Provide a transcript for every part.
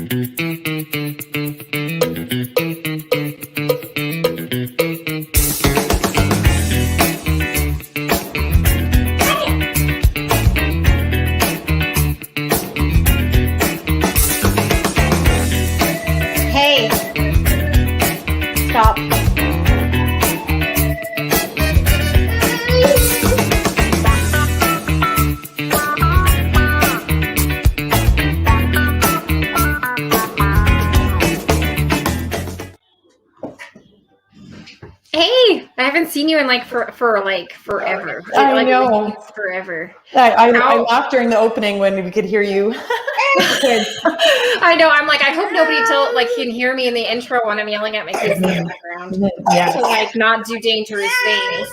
Hey, stop. Hey, I haven't seen you in for forever. I know. It's forever. I laughed during the opening when we could hear you. I know. I'm like, I hope nobody can hear me in the intro when I'm yelling at my kids in the background. Yeah. To not do dangerous things.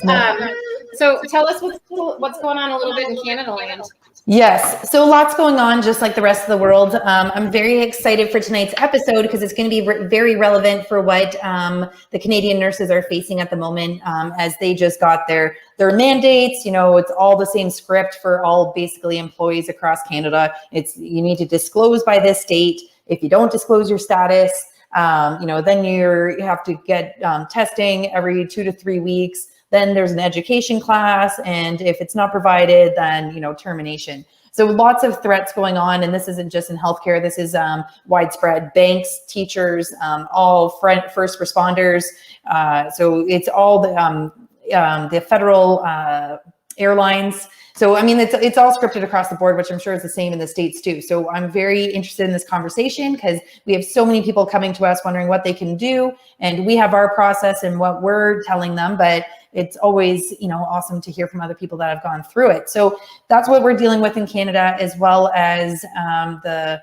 So tell us what's going on a little bit in Canada land. Yes, so lots going on, just like the rest of the world. I'm very excited for tonight's episode because it's going to be very relevant for what the Canadian nurses are facing at the moment as they just got their mandates. You know, it's all the same script for all basically employees across Canada. It's you need to disclose by this date. If you don't disclose your status, then you have to get testing every 2 to 3 weeks. Then there's an education class, and if it's not provided, then termination. So lots of threats going on, and this isn't just in healthcare. This is widespread. Banks, teachers, all first responders. So it's all the federal airlines. So I mean, it's all scripted across the board, which I'm sure is the same in the States too. So I'm very interested in this conversation because we have so many people coming to us wondering what they can do, and we have our process and what we're telling them, but it's always, awesome to hear from other people that have gone through it. So that's what we're dealing with in Canada, as well as the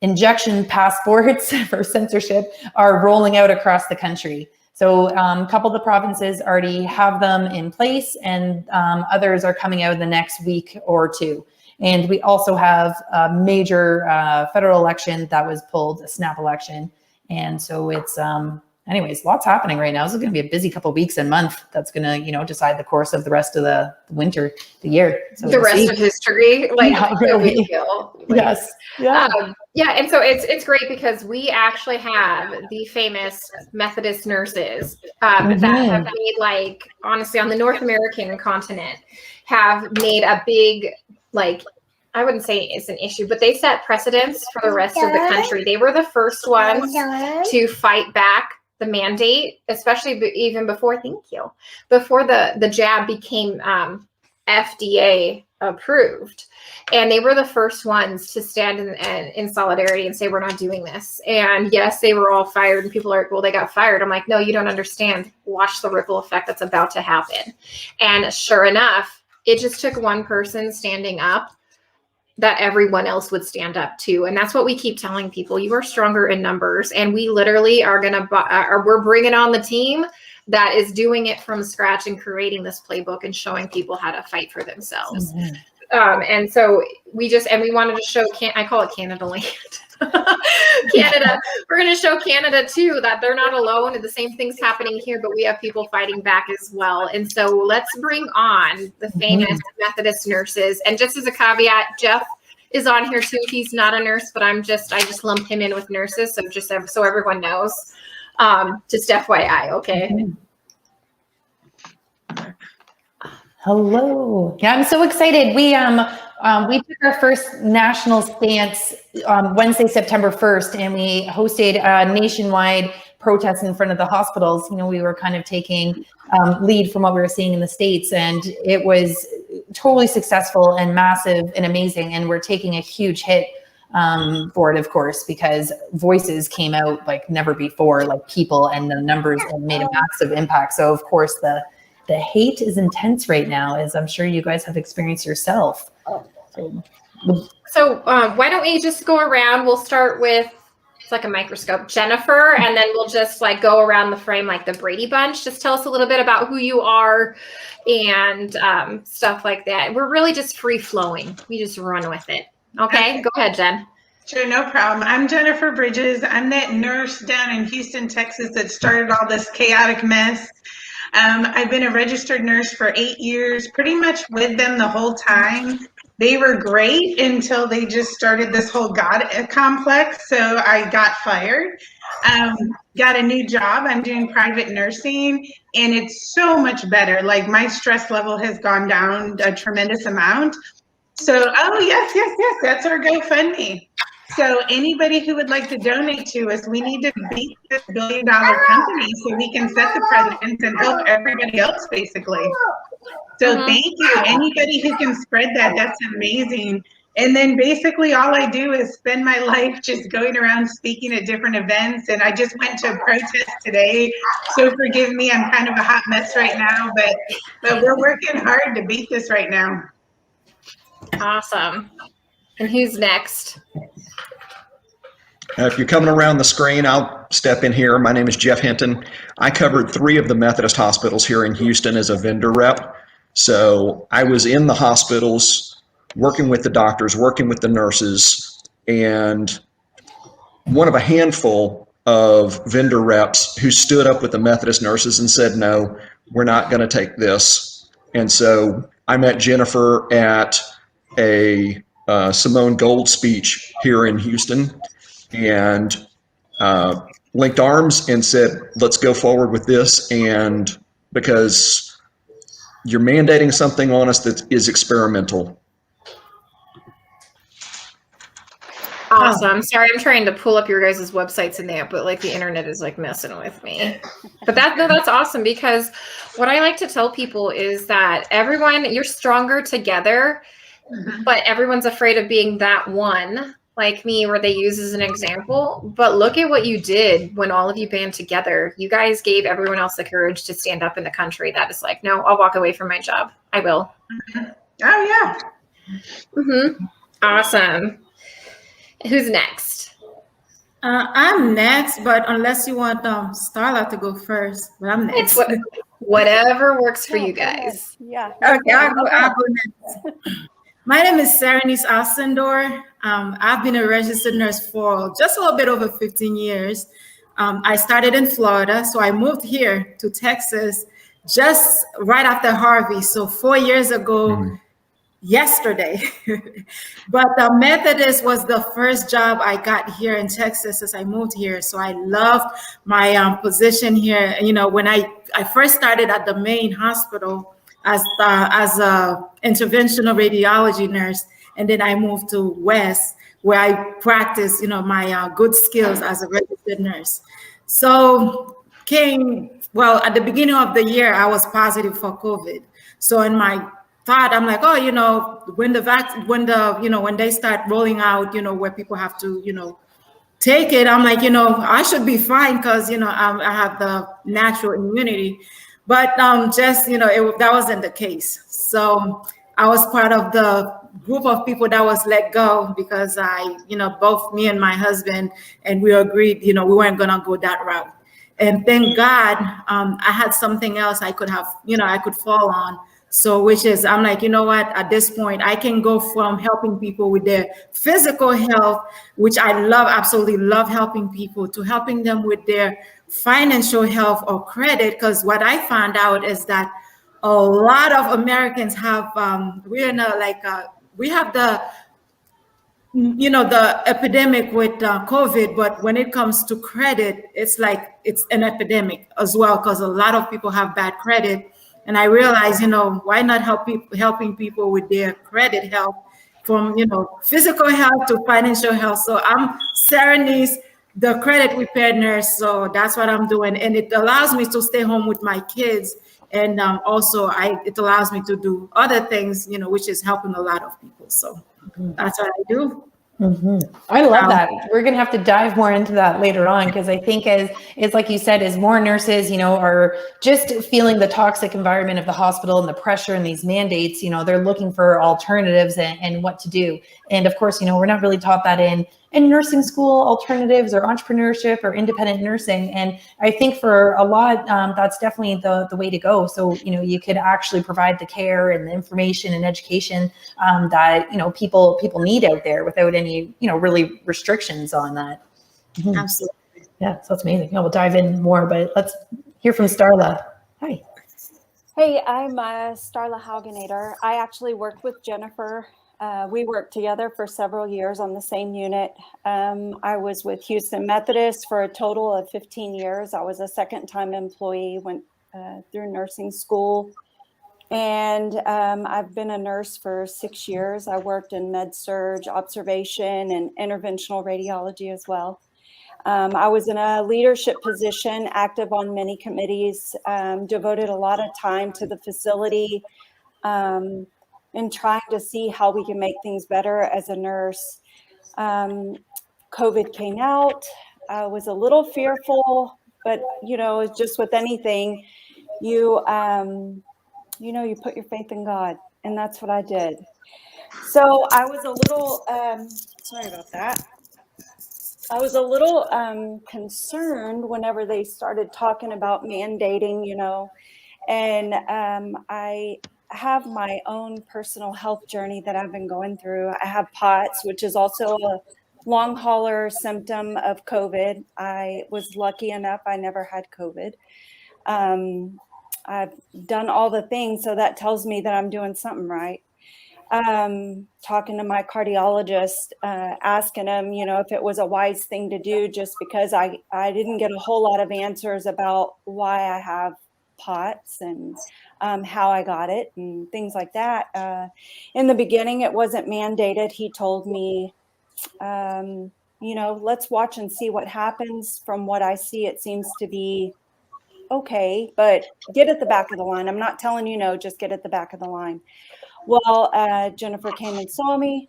injection passports for censorship are rolling out across the country. So a couple of the provinces already have them in place, and others are coming out in the next week or two. And we also have a major federal election that was pulled, a snap election. And so it's, anyways, lots happening right now. This is going to be a busy couple of weeks and month. That's going to, decide the course of the rest of the winter, the year. So the rest of history, really. Yes. Yeah. And so it's great because we actually have the famous Methodist nurses that have made, honestly, on the North American continent, have made a big, I wouldn't say it's an issue, but they set precedents for the rest of the country. They were the first ones to fight back the mandate, especially even before the jab became FDA approved. And they were the first ones to stand in solidarity and say, we're not doing this. And yes, they were all fired, and people are like, well, they got fired. I'm like, no, you don't understand. Watch the ripple effect that's about to happen. And sure enough, it just took one person standing up that everyone else would stand up to. And that's what we keep telling people. You are stronger in numbers. And we literally are we're bringing on the team that is doing it from scratch and creating this playbook and showing people how to fight for themselves. And so we wanted to show, I call it Canada land. Canada. We're going to show Canada too, that they're not alone, and the same thing's happening here, but we have people fighting back as well. And so let's bring on the famous Methodist nurses. And just as a caveat, Jeff is on here too. He's not a nurse, but I just lump him in with nurses. So just so everyone knows, just FYI. Okay. Hello. Yeah, I'm so excited. We took our first national stance Wednesday, September 1st, and we hosted a nationwide protest in front of the hospitals. We were kind of taking lead from what we were seeing in the States, and it was totally successful and massive and amazing. And we're taking a huge hit for it, of course, because voices came out like never before, like people, and the numbers made a massive impact. So of course the hate is intense right now, as I'm sure you guys have experienced yourself. So why don't we just go around? We'll start with, it's like a microscope, Jennifer, and then we'll just go around the frame like the Brady Bunch. Just tell us a little bit about who you are and stuff like that. We're really just free flowing. We just run with it. Okay, go ahead, Jen. Sure, no problem. I'm Jennifer Bridges. I'm that nurse down in Houston, Texas that started all this chaotic mess. I've been a registered nurse for 8 years, pretty much with them the whole time. They were great until they just started this whole God complex. So I got fired, got a new job. I'm doing private nursing, and it's so much better. Like my stress level has gone down a tremendous amount. So, oh, yes, that's our GoFundMe. So anybody who would like to donate to us, we need to beat this billion-dollar company so we can set the precedence and help everybody else, basically. So thank you. Anybody who can spread that, that's amazing. And then basically all I do is spend my life just going around speaking at different events. And I just went to a protest today. So forgive me, I'm kind of a hot mess right now, but we're working hard to beat this right now. Awesome. And who's next? If you're coming around the screen, I'll step in here. My name is Jeff Hinton. I covered 3 of the Methodist hospitals here in Houston as a vendor rep. So I was in the hospitals, working with the doctors, working with the nurses, and one of a handful of vendor reps who stood up with the Methodist nurses and said, no, we're not going to take this. And so I met Jennifer at a Simone Gold speech here in Houston, and linked arms and said, let's go forward with this. And because you're mandating something on us that is experimental. Awesome. Sorry, I'm trying to pull up your guys' websites in there, but like the internet is like messing with me. But that's awesome, because what I like to tell people is that everyone, you're stronger together, but everyone's afraid of being that one, like me, where they use as an example. But look at what you did when all of you band together. You guys gave everyone else the courage to stand up in the country that is like, no, I'll walk away from my job. I will. Oh, yeah. Awesome. Who's next? I'm next, but unless you want Starla to go first, but I'm next. It's whatever works for you guys. Yeah. Okay, I'll go next. My name is Ceranise Alcindor. I've been a registered nurse for just a little bit over 15 years. I started in Florida, so I moved here to Texas just right after Harvey. So 4 years ago, yesterday. But the Methodist was the first job I got here in Texas as I moved here. So I loved my position here. You know, when I first started at the main hospital as a interventional radiology nurse, and then I moved to West, where I practiced, you know, my good skills as a registered nurse. So at the beginning of the year, I was positive for COVID. So in my thought, I'm like, oh, you know, when they start rolling out, you know, where people have to, you know, take it, I'm like, you know, I should be fine because, you know, I have the natural immunity. But just, you know, that wasn't the case. So I was part of the group of people that was let go because both me and my husband, and we agreed, you know, we weren't going to go that route. And thank God, I had something else I could have, you know, I could fall on. So which is, I'm like, you know what, at this point, I can go from helping people with their physical health, which I love, absolutely love helping people, to helping them with their financial health or credit. Because what I found out is that a lot of Americans have, we have the, you know, the epidemic with COVID, but when it comes to credit, it's like, it's an epidemic as well, because a lot of people have bad credit. And I realized, you know, why not helping people with their credit health, from, you know, physical health to financial health. So I'm Ceranise, the credit repair nurse. So that's what I'm doing. And it allows me to stay home with my kids. And also it allows me to do other things, you know, which is helping a lot of people. So that's what I do. I love that. We're going to have to dive more into that later on, because I think it's like you said, as more nurses, you know, are just feeling the toxic environment of the hospital and the pressure and these mandates, you know, they're looking for alternatives and what to do. And of course, you know, we're not really taught that in nursing school, alternatives or entrepreneurship or independent nursing. And I think for a lot, that's definitely the way to go. So, you know, you could actually provide the care and the information and education that, you know, people need out there without any, you know, really restrictions on that. Absolutely. Yeah, so that's amazing. Yeah, we'll dive in more, but let's hear from Starla. Hi. Hey, I'm Starla Haugenator. I actually worked with Jennifer We worked together for several years on the same unit. I was with Houston Methodist for a total of 15 years. I was a second-time employee, went through nursing school. And I've been a nurse for 6 years. I worked in med-surg, observation, and interventional radiology as well. I was in a leadership position, active on many committees, devoted a lot of time to the facility, and trying to see how we can make things better as a nurse. COVID came out. I was a little fearful, but just with anything, you put your faith in God, and that's what I did. So I was a little, sorry about that. I was a little concerned whenever they started talking about mandating, and I have my own personal health journey that I've been going through. I have POTS, which is also a long hauler symptom of COVID. I was lucky enough, I never had COVID. I've done all the things, so that tells me that I'm doing something right. Talking to my cardiologist, asking him, if it was a wise thing to do, just because I didn't get a whole lot of answers about why I have POTS and how I got it and things like that. In the beginning, it wasn't mandated. He told me, let's watch and see what happens. From what I see, it seems to be okay, but get at the back of the line. I'm not telling you no, just get at the back of the line. Well, Jennifer came and saw me,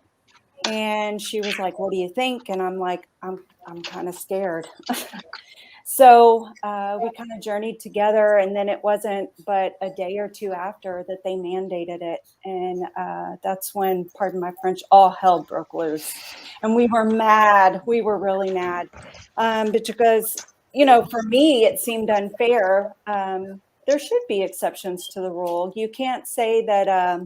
and she was like, "What do you think?" And I'm like, I'm kind of scared. So we kind of journeyed together, and then it wasn't but a day or two after that they mandated it. And that's when, pardon my French, all hell broke loose. And we were mad. We were really mad. Because, for me, it seemed unfair. There should be exceptions to the rule. You can't say that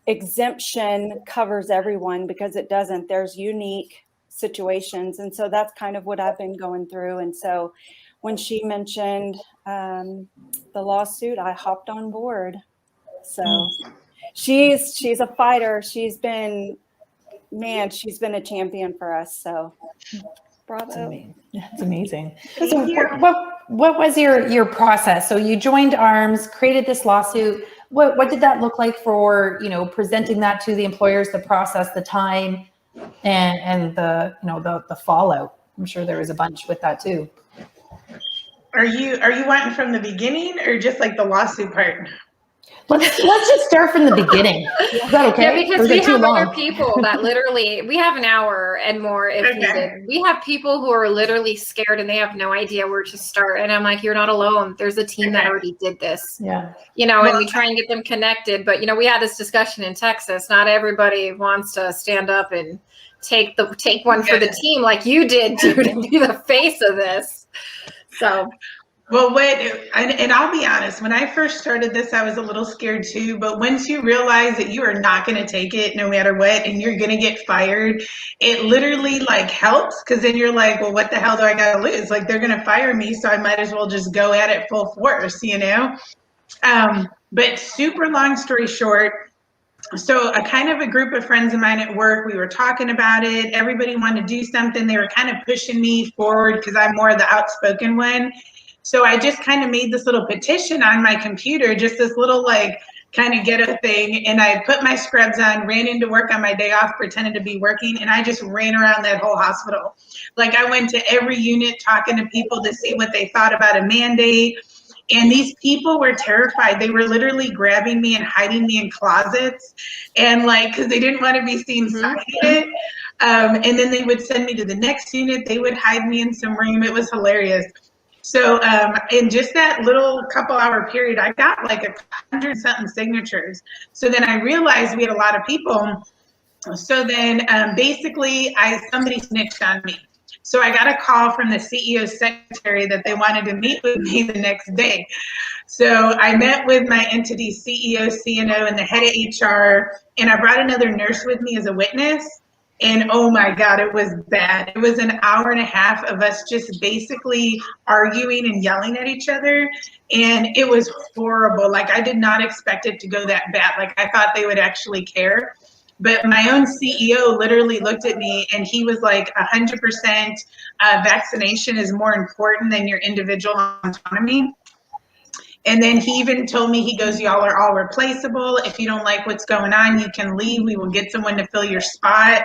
exemption covers everyone, because it doesn't. There's unique situations. And so that's kind of what I've been going through. And so when she mentioned the lawsuit, I hopped on board. So she's a fighter. She's been a champion for us. So bravo. That's amazing. So what was your process? So you joined arms, created this lawsuit. What did that look like for, presenting that to the employers, the process, the time, and the fallout? I'm sure there was a bunch with that too. Are you wanting from the beginning or just like the lawsuit part? Let's just start from the beginning. Is that okay? Yeah, because we have other people that literally, we have an hour and more if needed. We have people who are literally scared and they have no idea where to start. And I'm like, you're not alone. There's a team that already did this. Yeah. And we try and get them connected. But, we had this discussion in Texas. Not everybody wants to stand up and take one for the team like you did, dude, and be the face of this. So. Well, and I'll be honest, when I first started this, I was a little scared too. But once you realize that you are not going to take it no matter what, and you're going to get fired, it literally helps, because then you're like, well, what the hell do I got to lose? Like, they're going to fire me, so I might as well just go at it full force, But super long story short, so a group of friends of mine at work, we were talking about it. Everybody wanted to do something. They were kind of pushing me forward because I'm more the outspoken one. So I just kind of made this little petition on my computer, just this little kind of ghetto thing. And I put my scrubs on, ran into work on my day off, pretended to be working. And I just ran around that whole hospital. I went to every unit talking to people to see what they thought about a mandate. And these people were terrified. They were literally grabbing me and hiding me in closets. And because they didn't want to be seen signing it. And then they would send me to the next unit. They would hide me in some room. It was hilarious. So in just that little couple hour period, I got 100-something signatures. So then I realized we had a lot of people. So then basically somebody snitched on me. So I got a call from the CEO's secretary that they wanted to meet with me the next day. So I met with my entity CEO, CNO, and the head of HR, and I brought another nurse with me as a witness. And oh my God, it was bad. It was an hour and a half of us just basically arguing and yelling at each other. And it was horrible. I did not expect it to go that bad. I thought they would actually care. But my own CEO literally looked at me and he was like, 100% vaccination is more important than your individual autonomy. And then he even told me, he goes, y'all are all replaceable. If you don't like what's going on, you can leave. We will get someone to fill your spot.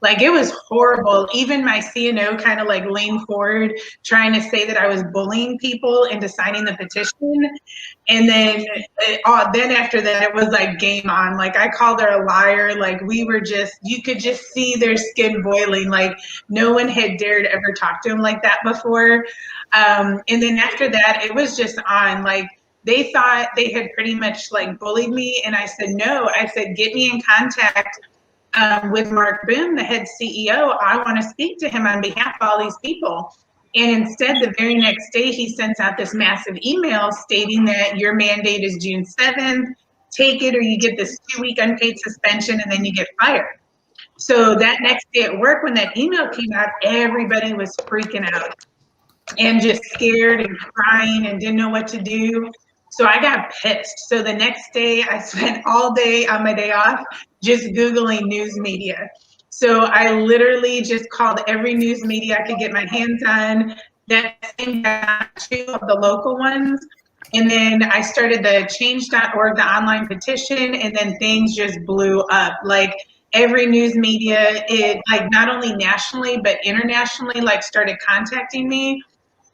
Like, it was horrible. Even my CNO kind of like leaned forward trying to say that I was bullying people into signing the petition. And then after that, it was like game on. Like, I called her a liar. Like, we were just, you could just see their skin boiling. Like, no one had dared ever talk to him like that before. And then after that, it was just on. Like, they thought they had pretty much like bullied me. And I said, no. I said, get me in contact with Mark Boone, the head CEO. I want to speak to him on behalf of all these people. And instead, the very next day, he sends out this massive email stating that your mandate is June 7th, take it or you get this 2-week unpaid suspension and then you get fired. So that next day at work, when that email came out, everybody was freaking out and just scared and crying and didn't know what to do. So I got pissed. So the next day, I spent all day on my day off just Googling news media. So I literally just called every news media I could get my hands on. That same got 2 of the local ones. And then I started the change.org, the online petition, and then things just blew up. Like, every news media, it like not only nationally, but internationally, like started contacting me.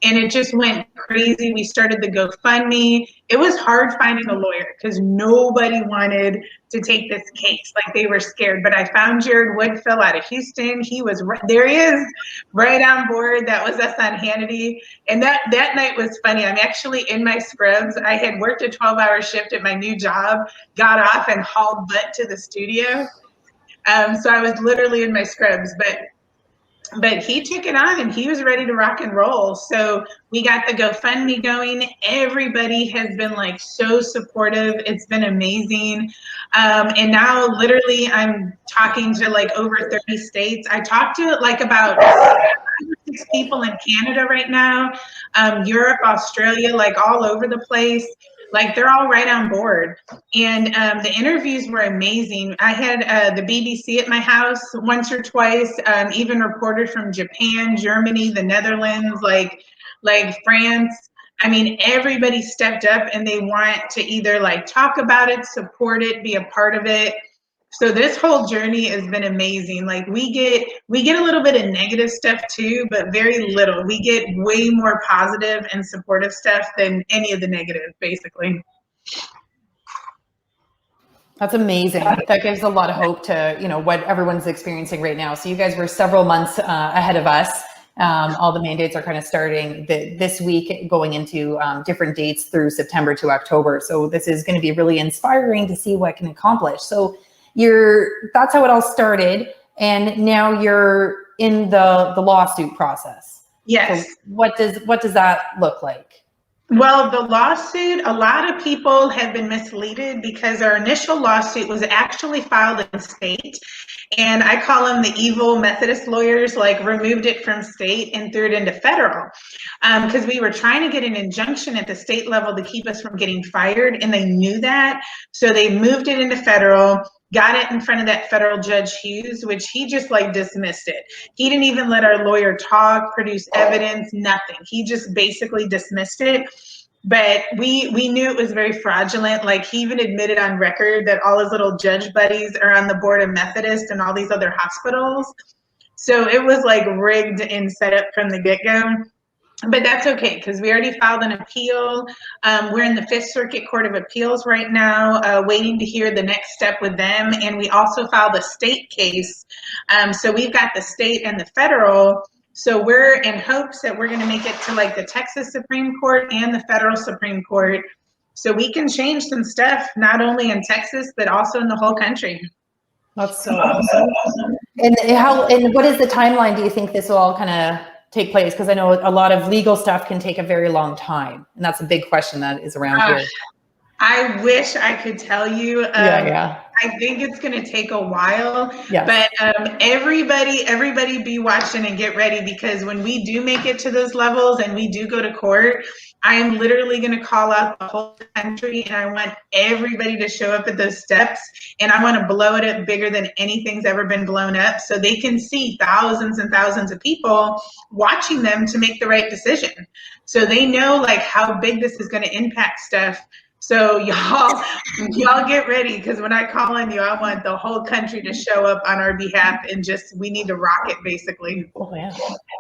And it just went crazy. We started the GoFundMe. It was hard finding a lawyer because nobody wanted to take this case. Like, they were scared. But I found Jared Woodfill out of Houston. He was right, there he is, right on board. That was us on Hannity. And that night was funny. I'm actually in my scrubs. I had worked a 12-hour shift at my new job, got off and hauled butt to the studio. So I was literally in my scrubs. But he took it on and he was ready to rock and roll. So we got the GoFundMe going. Everybody has been like so supportive. It's been amazing. And now literally I'm talking to like over 30 states. I talked to like about 6 people in Canada right now, Europe, Australia, like all over the place. Like, they're all right on board. And the interviews were amazing. I had the BBC at my house once or twice, even reporters from Japan, Germany, the Netherlands, like France. I mean, everybody stepped up and they want to either like talk about it, support it, be a part of it. So this whole journey has been amazing. Like, we get a little bit of negative stuff too, but very little. We get way more positive and supportive stuff than any of the negative, basically. That's amazing. That gives a lot of hope to, you know, what everyone's experiencing right now. So you guys were several months ahead of us. All the mandates are kind of starting this week, going into different dates through September to October. So this is going to be really inspiring to see what can accomplish. So that's how it all started, and now you're in the lawsuit process. Yes. So what does that look like? Well, the lawsuit, a lot of people have been misleaded because our initial lawsuit was actually filed in state, and I call them the evil Methodist lawyers, like removed it from state and threw it into federal, because we were trying to get an injunction at the state level to keep us from getting fired, and they knew that, so they moved it into federal. Got it in front of that federal Judge Hughes, which he just like dismissed it. He didn't even let our lawyer talk, produce evidence, nothing. He just basically dismissed it. But we knew it was very fraudulent. Like, he even admitted on record that all his little judge buddies are on the board of Methodist and all these other hospitals. So it was like rigged and set up from the get-go. But that's okay, because we already filed an appeal. We're in the 5th Circuit Court of Appeals right now, waiting to hear the next step with them. And we also filed a state case. So we've got the state and the federal. So we're in hopes that we're going to make it to like the Texas Supreme Court and the federal Supreme Court. So we can change some stuff, not only in Texas, but also in the whole country. That's so awesome. And what is the timeline do you think this will all kind of take place? Because I know a lot of legal stuff can take a very long time, and that's a big question that is around here. I wish I could tell you. Yeah. I think it's going to take a while, Yes. but everybody be watching and get ready, because when we do make it to those levels and we do go to court, I am literally going to call out the whole country, and I want everybody to show up at those steps, and I want to blow it up bigger than anything's ever been blown up, so they can see thousands and thousands of people watching them to make the right decision. So they know like how big this is going to impact stuff. So y'all get ready, because when I call on you, I want the whole country to show up on our behalf, and we need to rock it, basically. Oh, yeah.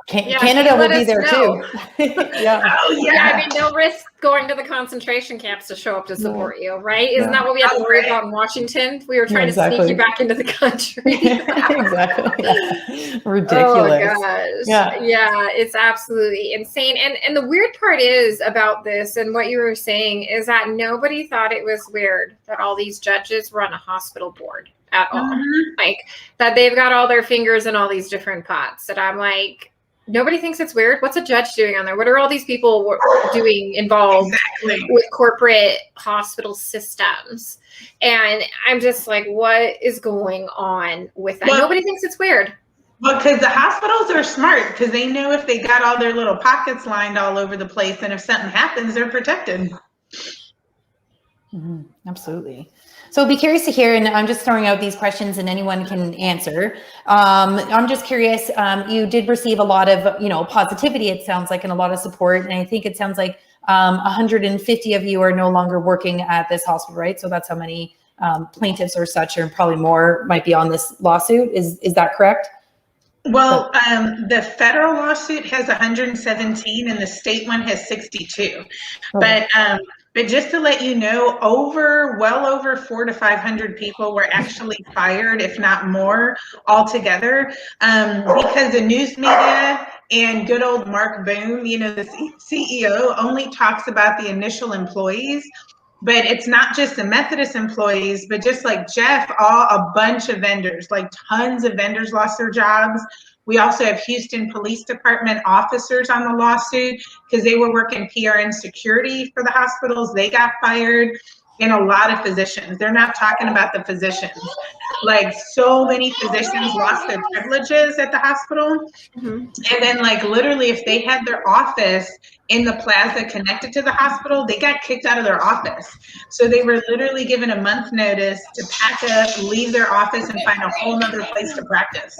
Canada will be there too. Yeah. Oh, yeah. Yeah, I mean, no risk going to the concentration camps to show up to support you, right? Isn't that what we had to worry about in Washington? We were trying to sneak you back into the country. Exactly. Ridiculous. Oh gosh. Yeah, it's absolutely insane. And the weird part is about this, and what you were saying, is that nobody thought it was weird that all these judges were on a hospital board at all. Mm-hmm. Like, that they've got all their fingers in all these different pots. And I'm like, nobody thinks it's weird. What's a judge doing on there? What are all these people doing involved with corporate hospital systems? And I'm just like, what is going on with that? Well, nobody thinks it's weird. Well, because the hospitals are smart, because they know if they got all their little pockets lined all over the place, and if something happens, they're protected. Mm-hmm. Absolutely. So be curious to hear, and I'm just throwing out these questions and anyone can answer. I'm just curious, you did receive a lot of, positivity, it sounds like, and a lot of support. And I think it sounds like 150 of you are no longer working at this hospital, right? So that's how many plaintiffs or such, or probably more, might be on this lawsuit. Is that correct? Well, the federal lawsuit has 117 and the state one has 62. Okay. But just to let you know, well over 400 to 500 people were actually fired, if not more, altogether, because the news media and good old Mark Boone, the CEO, only talks about the initial employees. But it's not just the Methodist employees, but just like Jeff, a bunch of vendors, like tons of vendors lost their jobs. We also have Houston Police Department officers on the lawsuit because they were working PRN security for the hospitals. They got fired, and a lot of physicians. They're not talking about the physicians. Like, so many physicians lost their privileges at the hospital. Mm-hmm. And then, like, literally, if they had their office in the plaza connected to the hospital, they got kicked out of their office. So they were literally given a month notice to pack up, leave their office, and find a whole nother place to practice.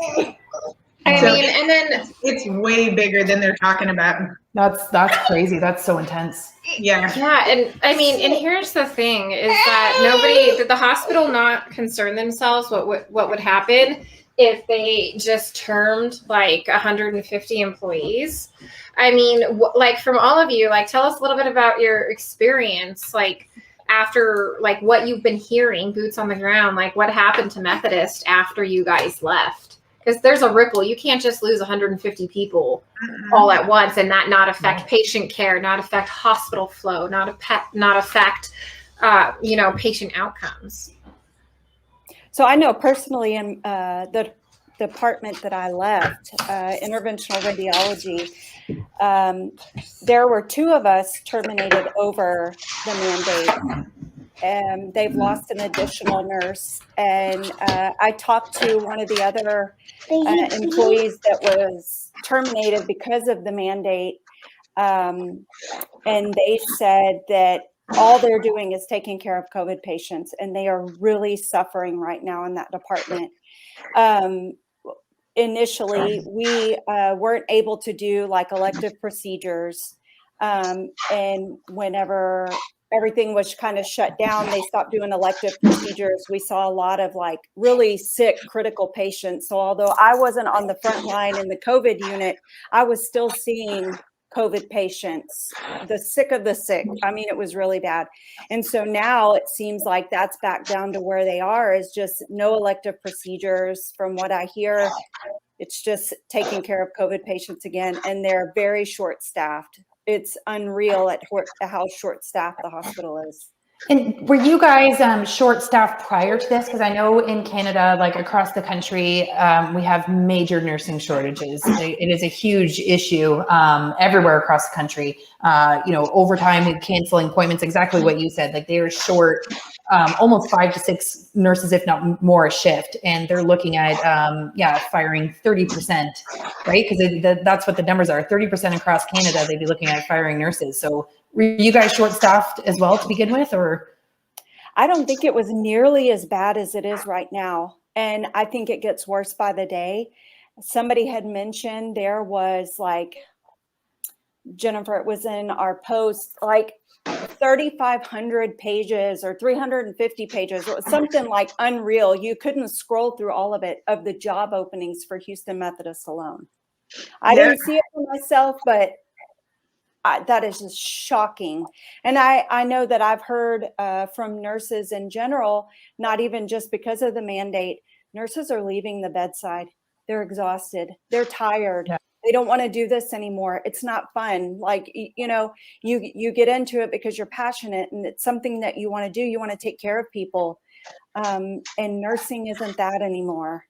And then it's way bigger than they're talking about. That's crazy. That's so intense. Yeah. Yeah. And and here's the thing, is that did the hospital not concern themselves what would happen if they just termed like 150 employees? I mean, like, from all of you, like, tell us a little bit about your experience, like, after, like, what you've been hearing, boots on the ground, like, what happened to Methodist after you guys left? Because there's a ripple. You can't just lose 150 people all at once and that not affect patient care, not affect hospital flow, not affect, patient outcomes. So I know personally in the department that I left, interventional radiology, there were 2 of us terminated over the mandate. And they've lost an additional nurse. And I talked to one of the other employees that was terminated because of the mandate. And they said that all they're doing is taking care of COVID patients, and they are really suffering right now in that department. Initially, we weren't able to do like elective procedures. And whenever everything was kind of shut down, they stopped doing elective procedures. We saw a lot of like really sick, critical patients. So although I wasn't on the front line in the COVID unit, I was still seeing COVID patients, the sick of the sick. I mean, it was really bad. And so now it seems like that's back down to where they are, is just no elective procedures. From what I hear, it's just taking care of COVID patients again, and they're very short-staffed. It's unreal at how short-staffed the hospital is. And were you guys short-staffed prior to this? Because I know in Canada, like across the country, we have major nursing shortages. It is a huge issue everywhere across the country. Overtime and canceling appointments, exactly what you said. Like, they are short almost 5 to 6 nurses, if not more, a shift. And they're looking at, firing 30%, right? Because that's what the numbers are. 30% across Canada, they'd be looking at firing nurses. So were you guys short-staffed as well to begin with, or? I don't think it was nearly as bad as it is right now. And I think it gets worse by the day. Somebody had mentioned there was like, Jennifer, it was in our post, like 3,500 pages or 350 pages. It was something like unreal. You couldn't scroll through all of it, of the job openings for Houston Methodist alone. I didn't see it for myself, but that is just shocking. And I know that I've heard from nurses in general, not even just because of the mandate, nurses are leaving the bedside. They're exhausted. They're tired. Yeah. They don't want to do this anymore. It's not fun. Like, you know, you get into it because you're passionate and it's something that you want to do. You want to take care of people. And nursing isn't that anymore.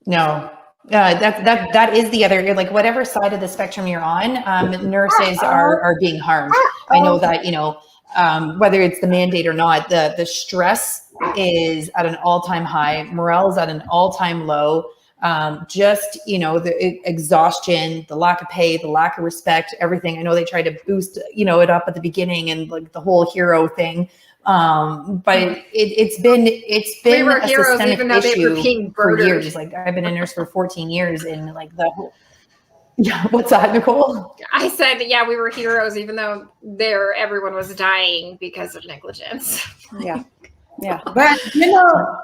No. That is the other, like whatever side of the spectrum you're on, nurses are being harmed. I know that, you know, whether it's the mandate or not, the stress is at an all-time high. Morale is at an all-time low. Just, you know, the exhaustion, the lack of pay, the lack of respect, everything. I know they tried to boost, you know, it up at the beginning and like the whole hero thing. But it's been we were a heroes, systemic even though they were issue being for murdered. years. Like I've been a nurse for 14 years and like the whole, yeah. What's that, Nicole? I said, yeah, we were heroes, even though everyone was dying because of negligence. Yeah. Yeah. But you know,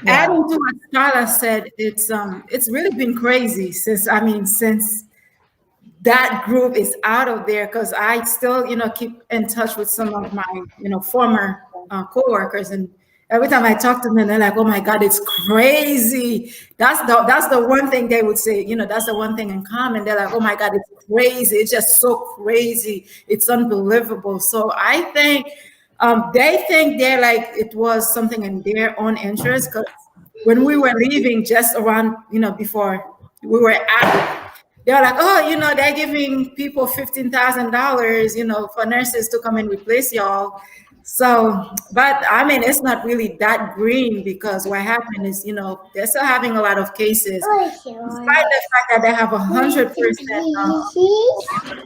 adding to what Starla said, it's really been crazy since that group is out of there, because I still, you know, keep in touch with some of my, you know, former coworkers, and every time I talk to them, they're like, "Oh my God, it's crazy." That's the one thing they would say. You know, that's the one thing in common. They're like, "Oh my God, it's crazy. It's just so crazy. It's unbelievable." So I think they think they're like it was something in their own interest, because when we were leaving, just around, you know, before we were out. They're like, oh, you know, they're giving people $15,000, you know, for nurses to come and replace y'all. So, but I mean, it's not really that green, because what happened is, you know, they're still having a lot of cases, despite the fact that they have 100%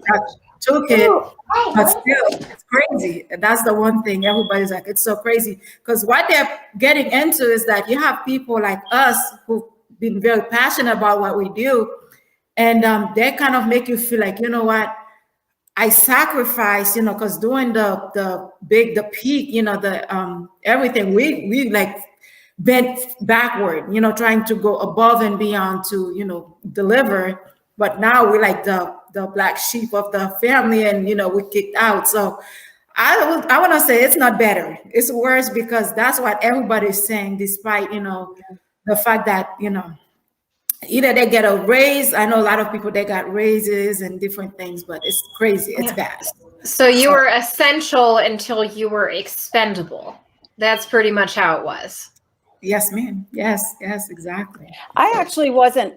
that took it, but still, it's crazy. And that's the one thing everybody's like, it's so crazy, because what they're getting into is that you have people like us who've been very passionate about what we do. And they kind of make you feel like, you know what, I sacrifice, you know, because during the peak, you know, the everything, we like bent backward, you know, trying to go above and beyond to, you know, deliver. But now we're like the black sheep of the family, and, you know, we kicked out. So I want to say it's not better. It's worse, because that's what everybody's saying, despite, you know, the fact that, you know, either they get a raise. I know a lot of people, they got raises and different things, but it's crazy. It's bad. So you were essential until you were expendable. That's pretty much how it was. Yes, ma'am. Yes, exactly. I actually wasn't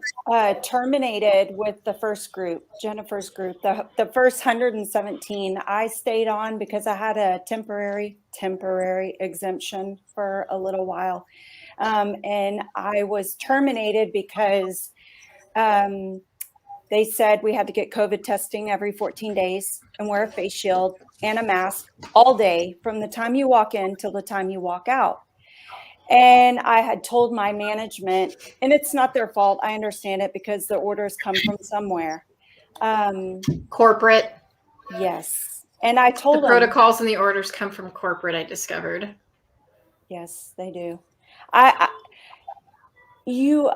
terminated with the first group, Jennifer's group, the first 117. I stayed on because I had a temporary exemption for a little while. And I was terminated because they said we had to get COVID testing every 14 days and wear a face shield and a mask all day from the time you walk in till the time you walk out. And I had told my management, and it's not their fault. I understand it, because the orders come from somewhere. Corporate. Yes. And I told them. The protocols and the orders come from corporate, I discovered. Yes, they do. You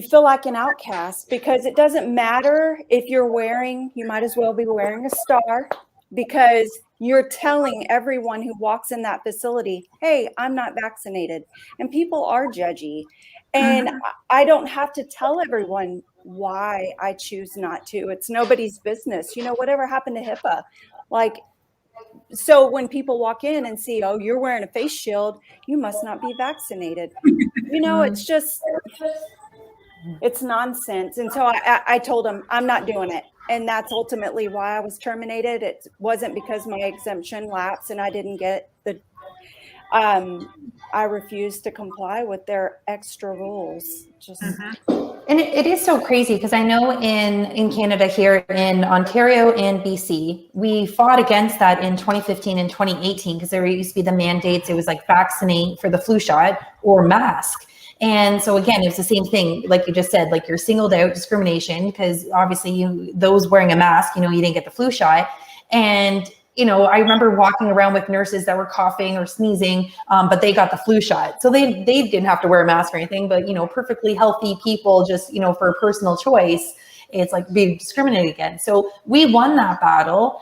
feel like an outcast, because it doesn't matter if you're you might as well be wearing a star, because you're telling everyone who walks in that facility, hey, I'm not vaccinated. And people are judgy. And I don't have to tell everyone why I choose not to. It's nobody's business. You know, whatever happened to HIPAA? Like, so when people walk in and see, oh, you're wearing a face shield, you must not be vaccinated. You know, it's nonsense. And so I told them I'm not doing it. And that's ultimately why I was terminated. It wasn't because my exemption lapsed and I didn't get I refuse to comply with their extra rules. Just And it is so crazy because I know in Canada here in Ontario and BC, we fought against that in 2015 and 2018 because there used to be the mandates. It was like vaccinate for the flu shot or mask. And so again, it's the same thing, like you just said, like you're singled out, discrimination, because obviously those wearing a mask, you didn't get the flu shot. And I remember walking around with nurses that were coughing or sneezing, but they got the flu shot. So they didn't have to wear a mask or anything, but, perfectly healthy people just, for a personal choice, it's like being discriminated against. So we won that battle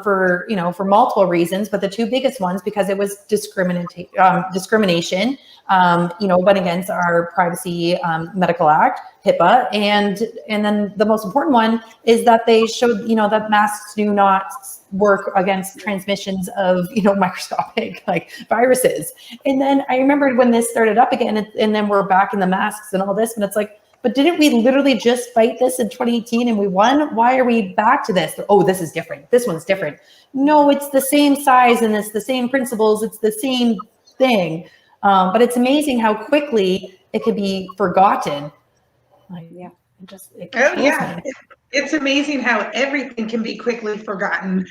for multiple reasons, but the two biggest ones, because it was discrimination, went against our Privacy Medical Act, HIPAA. And then the most important one is that they showed, that masks do not work against transmissions of, microscopic like viruses. And then I remembered when this started up again, and then we're back in the masks and all this, and it's like, but didn't we literally just fight this in 2018 and we won? Why are we back to this? Oh, this is different. This one's different. No, it's the same size and it's the same principles. It's the same thing. But it's amazing how quickly it could be forgotten. Yeah. It's amazing how everything can be quickly forgotten.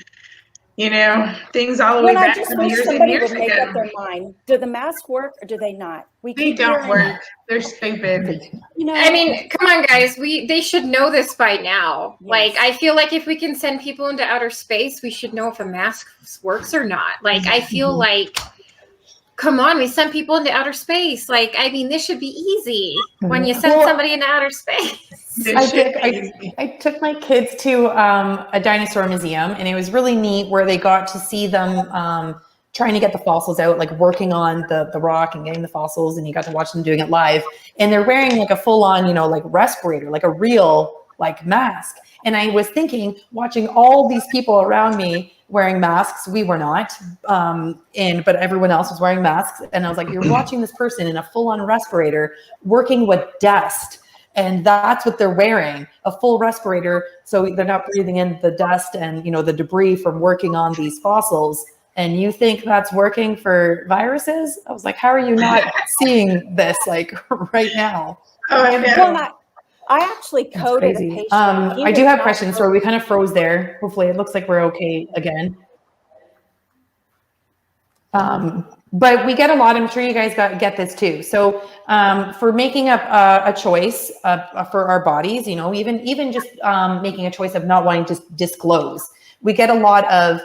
Things all the way I back just from wish years and somebody years would make up ago. their mind. Do the masks work or do they not? They don't work. They're stupid. I mean, come on, guys. They should know this by now. Yes. Like, I feel like if we can send people into outer space, we should know if a mask works or not. Like, I feel like, come on, we sent people into outer space. Like, I mean, this should be easy when you send somebody into outer space. I took my kids to a dinosaur museum, and it was really neat where they got to see them trying to get the fossils out, like working on the rock and getting the fossils, and you got to watch them doing it live. And they're wearing like a full-on, like respirator, like a real like mask. And I was thinking, watching all these people around me wearing masks, we were not, but everyone else was wearing masks. And I was like, you're watching this person in a full-on respirator working with dust. And that's what they're wearing, a full respirator. So they're not breathing in the dust and, the debris from working on these fossils. And you think that's working for viruses? I was like, how are you not seeing this like right now? Oh, I know. Well, I actually coded a patient. I do have questions. So we kind of froze there. Hopefully it looks like we're okay again. But we get a lot, I'm sure you guys get this too. So for making up a choice for our bodies, even just making a choice of not wanting to disclose, we get a lot of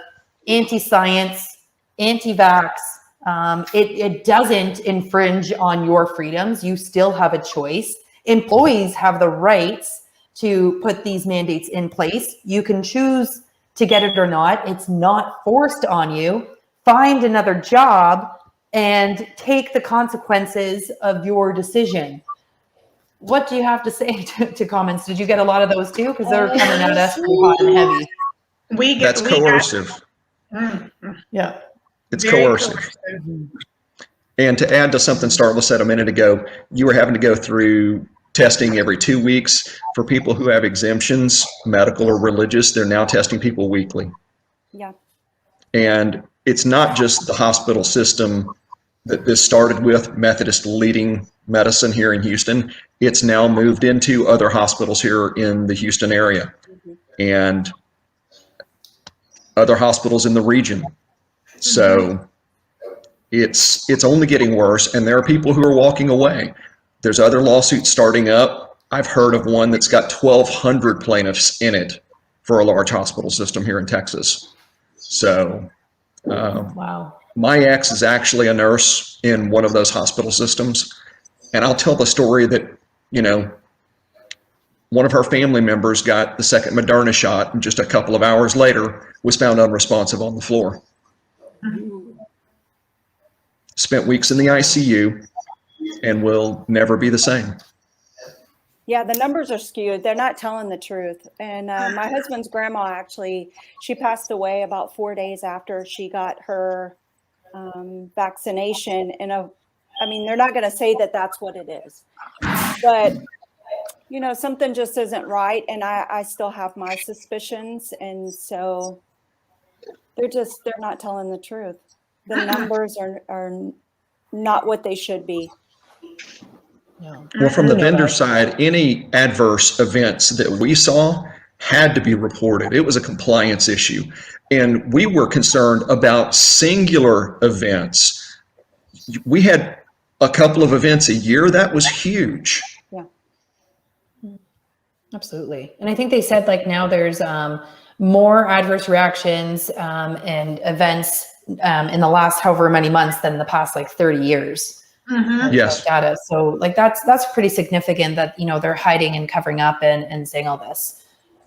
anti-science, anti-vax. It doesn't infringe on your freedoms. You still have a choice. Employees have the rights to put these mandates in place. You can choose to get it or not. It's not forced on you. Find another job and take the consequences of your decision. What do you have to say to comments? Did you get a lot of those too? Because they're coming at us pretty hot and heavy. That's coercive. Yeah. It's coercive. And to add to something Starla said a minute ago, you were having to go through testing every 2 weeks. For people who have exemptions, medical or religious, they're now testing people weekly. Yeah. And it's not just the hospital system that this started with, Methodist leading medicine here in Houston. It's now moved into other hospitals here in the Houston area and other hospitals in the region. So it's only getting worse, and there are people who are walking away. There's other lawsuits starting up. I've heard of one that's got 1,200 plaintiffs in it for a large hospital system here in Texas. So Wow. My ex is actually a nurse in one of those hospital systems, and I'll tell the story that, one of her family members got the second Moderna shot, and just a couple of hours later was found unresponsive on the floor. Spent weeks in the ICU and will never be the same. Yeah, the numbers are skewed. They're not telling the truth. And my husband's grandma, actually, she passed away about 4 days after she got her vaccination. They're not going to say that that's what it is. But, something just isn't right. And I still have my suspicions. And so they're not telling the truth. the numbers are not what they should be. No. Well, from the I know vendor that. side, any adverse events that we saw had to be reported. It was a compliance issue. And we were concerned about singular events. We had a couple of events a year. That was huge. Yeah. Absolutely. And I think they said like now there's more adverse reactions and events in the last however many months than the past like 30 years. Yes. Data. So like that's pretty significant that, you know, they're hiding and covering up and saying all this.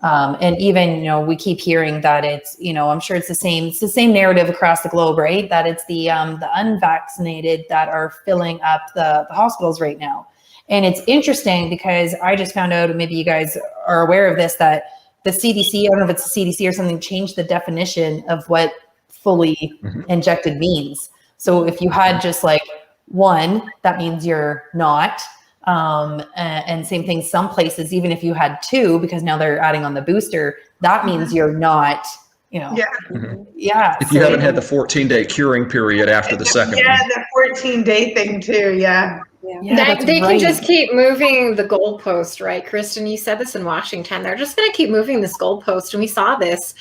And even, you know, we keep hearing that it's, you know, I'm sure it's the same narrative across the globe, right? That it's the unvaccinated that are filling up the hospitals right now. And it's interesting because I just found out, maybe you guys are aware of this, that the CDC, I don't know if it's the CDC or something, changed the definition of what fully injected means. So if you had just like one, that means you're not. And same thing, some places, even if you had two, because now they're adding on the booster, that means you're not, you know. Yeah. If you haven't had the 14-day curing period after the second Yeah, one. the 14-day thing too. Yeah. They can just keep moving the goalpost, right? Kristen, you said this in Washington. They're just going to keep moving this goalpost. And we saw this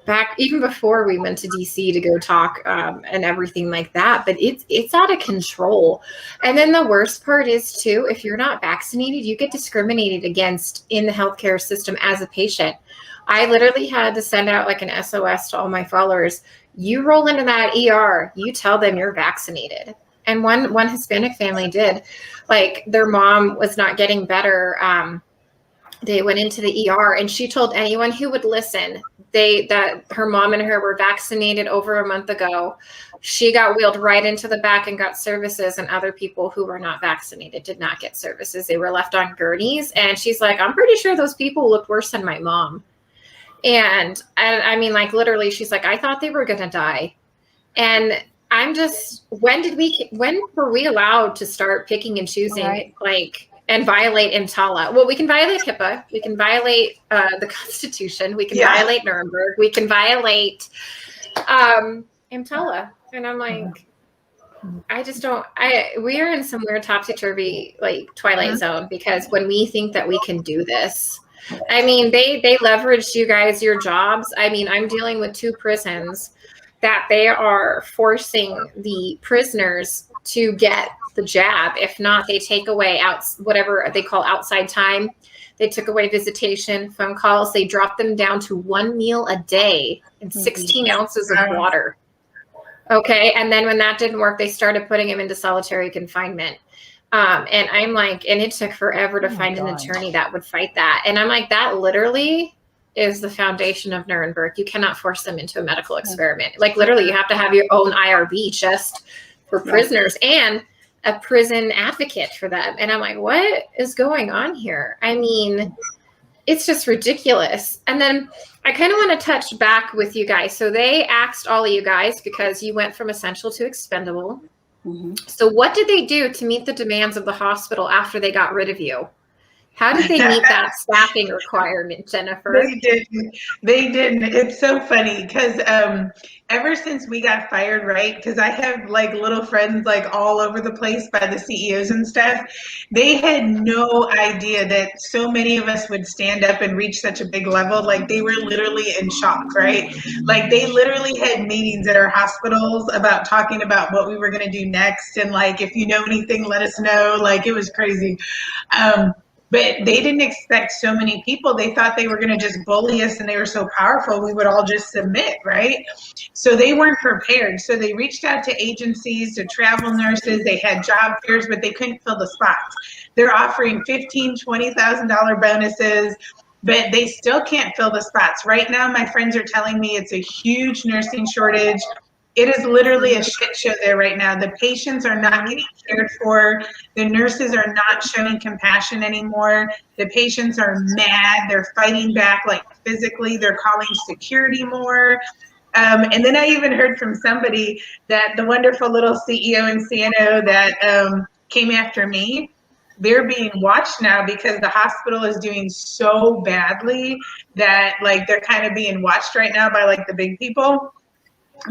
back even before we went to DC to go talk and everything like that. But it's out of control. And then the worst part is too, if you're not vaccinated, you get discriminated against in the healthcare system as a patient. I literally had to send out like an SOS to all my followers. You roll into that ER, you tell them you're vaccinated. And one Hispanic family did, like their mom was not getting better. They went into the ER and she told anyone who would listen that her mom and her were vaccinated over a month ago. She got wheeled right into the back and got services, and other people who were not vaccinated did not get services. They were left on gurneys. And she's like, I'm pretty sure those people looked worse than my mom. And I mean, like literally, she's like, I thought they were going to die. And I'm just, when were we allowed to start picking and choosing, like, and violate EMTALA? Well, we can violate HIPAA. We can violate the Constitution. We can violate Nuremberg. We can violate EMTALA. And I'm like, I just don't, we are in some weird topsy-turvy, like, twilight zone, because when we think that we can do this, I mean, they leveraged you guys, your jobs. I mean, I'm dealing with 2 prisons that they are forcing the prisoners to get the jab. If not, they take away whatever they call outside time. They took away visitation, phone calls. They dropped them down to 1 meal a day and 16 ounces of water. Okay. And then when that didn't work, they started putting him into solitary confinement. And I'm like, and it took forever to find an attorney that would fight that. And I'm like, that literally is the foundation of Nuremberg. You cannot force them into a medical experiment. Like literally you have to have your own IRB just for prisoners and a prison advocate for them. And I'm like, what is going on here? I mean, it's just ridiculous. And then I kind of want to touch back with you guys. So they axed all of you guys because you went from essential to expendable. So what did they do to meet the demands of the hospital after they got rid of you? How did they meet that staffing requirement, Jennifer? They didn't. It's so funny because ever since we got fired, right? Because I have like little friends like all over the place by the CEOs and stuff. They had no idea that so many of us would stand up and reach such a big level. Like they were literally in shock, right? Like they literally had meetings at our hospitals about talking about what we were going to do next. And like, if you know anything, let us know. Like it was crazy. But they didn't expect so many people. They thought they were going to just bully us and they were so powerful, we would all just submit, right? So they weren't prepared. So they reached out to agencies, to travel nurses. They had job fairs, but they couldn't fill the spots. They're offering $15,000, $20,000 bonuses, but they still can't fill the spots. Right now, my friends are telling me it's a huge nursing shortage. It is literally a shit show there right now. The patients are not getting cared for. The nurses are not showing compassion anymore. The patients are mad. They're fighting back, like physically. They're calling security more. And then I even heard from somebody that the wonderful little CEO in CNO that came after me, they're being watched now because the hospital is doing so badly that like they're kind of being watched right now by like the big people.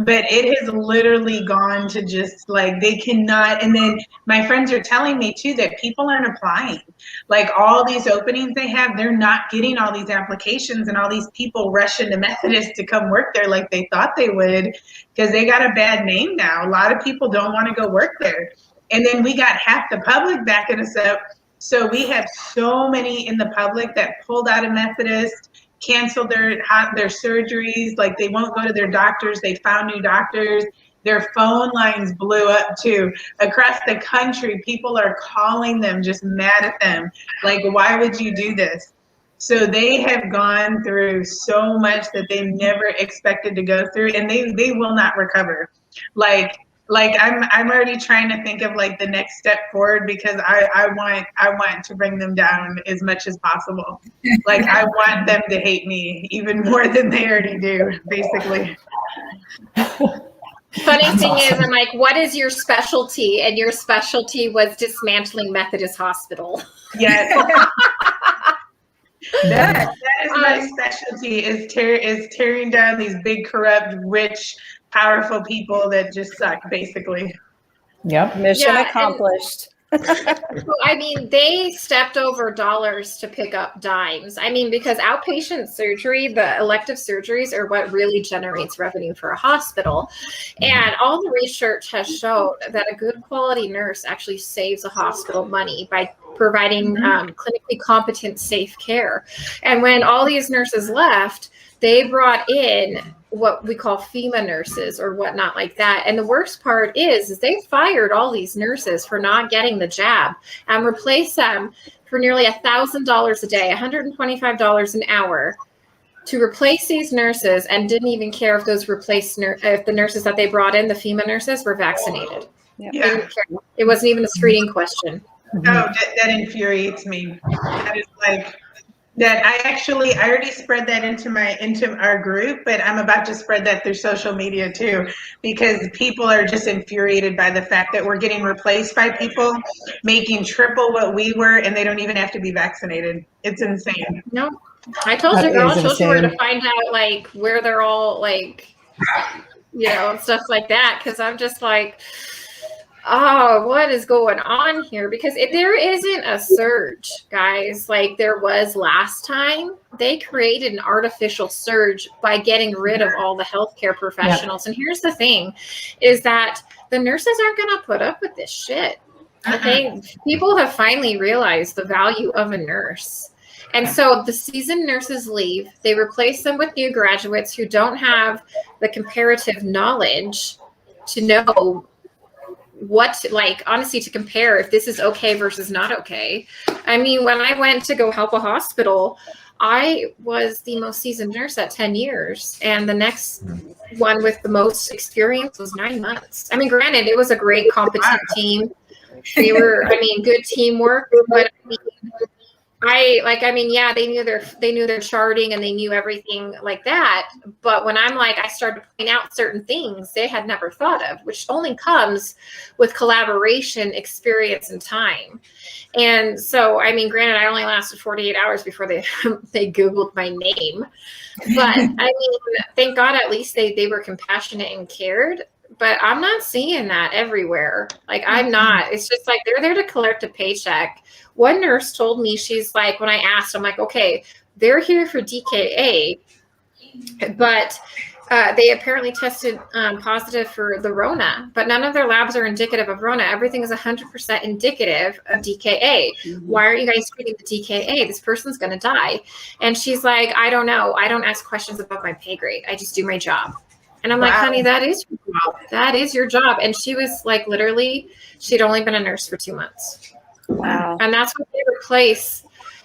But it has literally gone to just like they cannot. And then my friends are telling me too that people aren't applying. Like all these openings they have, they're not getting all these applications, and all these people rush into Methodist to come work there like they thought they would, because they got a bad name now. A lot of people don't want to go work there. And then we got half the public backing us up. So we have so many in the public that pulled out of Methodist, canceled their surgeries, like they won't go to their doctors. They found new doctors. Their phone lines blew up too. Across the country, people are calling them, just mad at them. Like, why would you do this? So they have gone through so much that they never expected to go through, and they will not recover. Like I'm already trying to think of like the next step forward, because I want to bring them down as much as possible. Like I want them to hate me even more than they already do, basically. Funny thing is, I'm like, what is your specialty? And your specialty was dismantling Methodist Hospital. Yes. That is my specialty, is tearing down these big, corrupt, rich, powerful people that just suck, basically. Yep. Mission accomplished. Well, I mean, they stepped over dollars to pick up dimes. I mean, because outpatient surgery, the elective surgeries are what really generates revenue for a hospital. And all the research has shown that a good quality nurse actually saves a hospital money by providing clinically competent, safe care. And when all these nurses left, they brought in what we call FEMA nurses or whatnot like that. And the worst part is they fired all these nurses for not getting the jab and replaced them for nearly $1,000 a day, $125 an hour, to replace these nurses, and didn't even care if those if the nurses that they brought in, the FEMA nurses, were vaccinated. Yeah. It wasn't even a screening question. Oh, that infuriates me. That is like that. I already spread that into our group, but I'm about to spread that through social media too, because people are just infuriated by the fact that we're getting replaced by people making triple what we were, and they don't even have to be vaccinated. It's insane. No, I told you, girl. I told you where to find out, like where they're all, like, you know, and stuff like that. Because I'm just like, oh, what is going on here? Because if there isn't a surge, guys, like there was last time, they created an artificial surge by getting rid of all the healthcare professionals. And here's the thing, is that the nurses aren't going to put up with this shit. Okay, people have finally realized the value of a nurse. And so the seasoned nurses leave. They replace them with new graduates who don't have the comparative knowledge to know what, like, honestly, to compare if this is okay versus not okay. I mean, when I went to go help a hospital, I was the most seasoned nurse at 10 years. And the next one with the most experience was 9 months. I mean, granted, it was a great competent team. They were, I mean, good teamwork, but I mean, yeah, they knew their charting and they knew everything like that. But when I started to point out certain things they had never thought of, which only comes with collaboration, experience, and time. And so, I mean, granted, I only lasted 48 hours before they Googled my name. But I mean, thank God at least they were compassionate and cared. But I'm not seeing that everywhere. Like, I'm not. It's just like they're there to collect a paycheck. One nurse told me, she's like, when I asked, I'm like, okay, they're here for DKA, but they apparently tested positive for the Rona, but none of their labs are indicative of Rona. Everything is 100% indicative of DKA. Why are you guys treating the DKA? This person's going to die. And she's like, I don't know. I don't ask questions above my pay grade. I just do my job. And I'm like, honey, that is your job. That is your job. And she was like, literally, she'd only been a nurse for 2 months. Wow. And that's what they replace.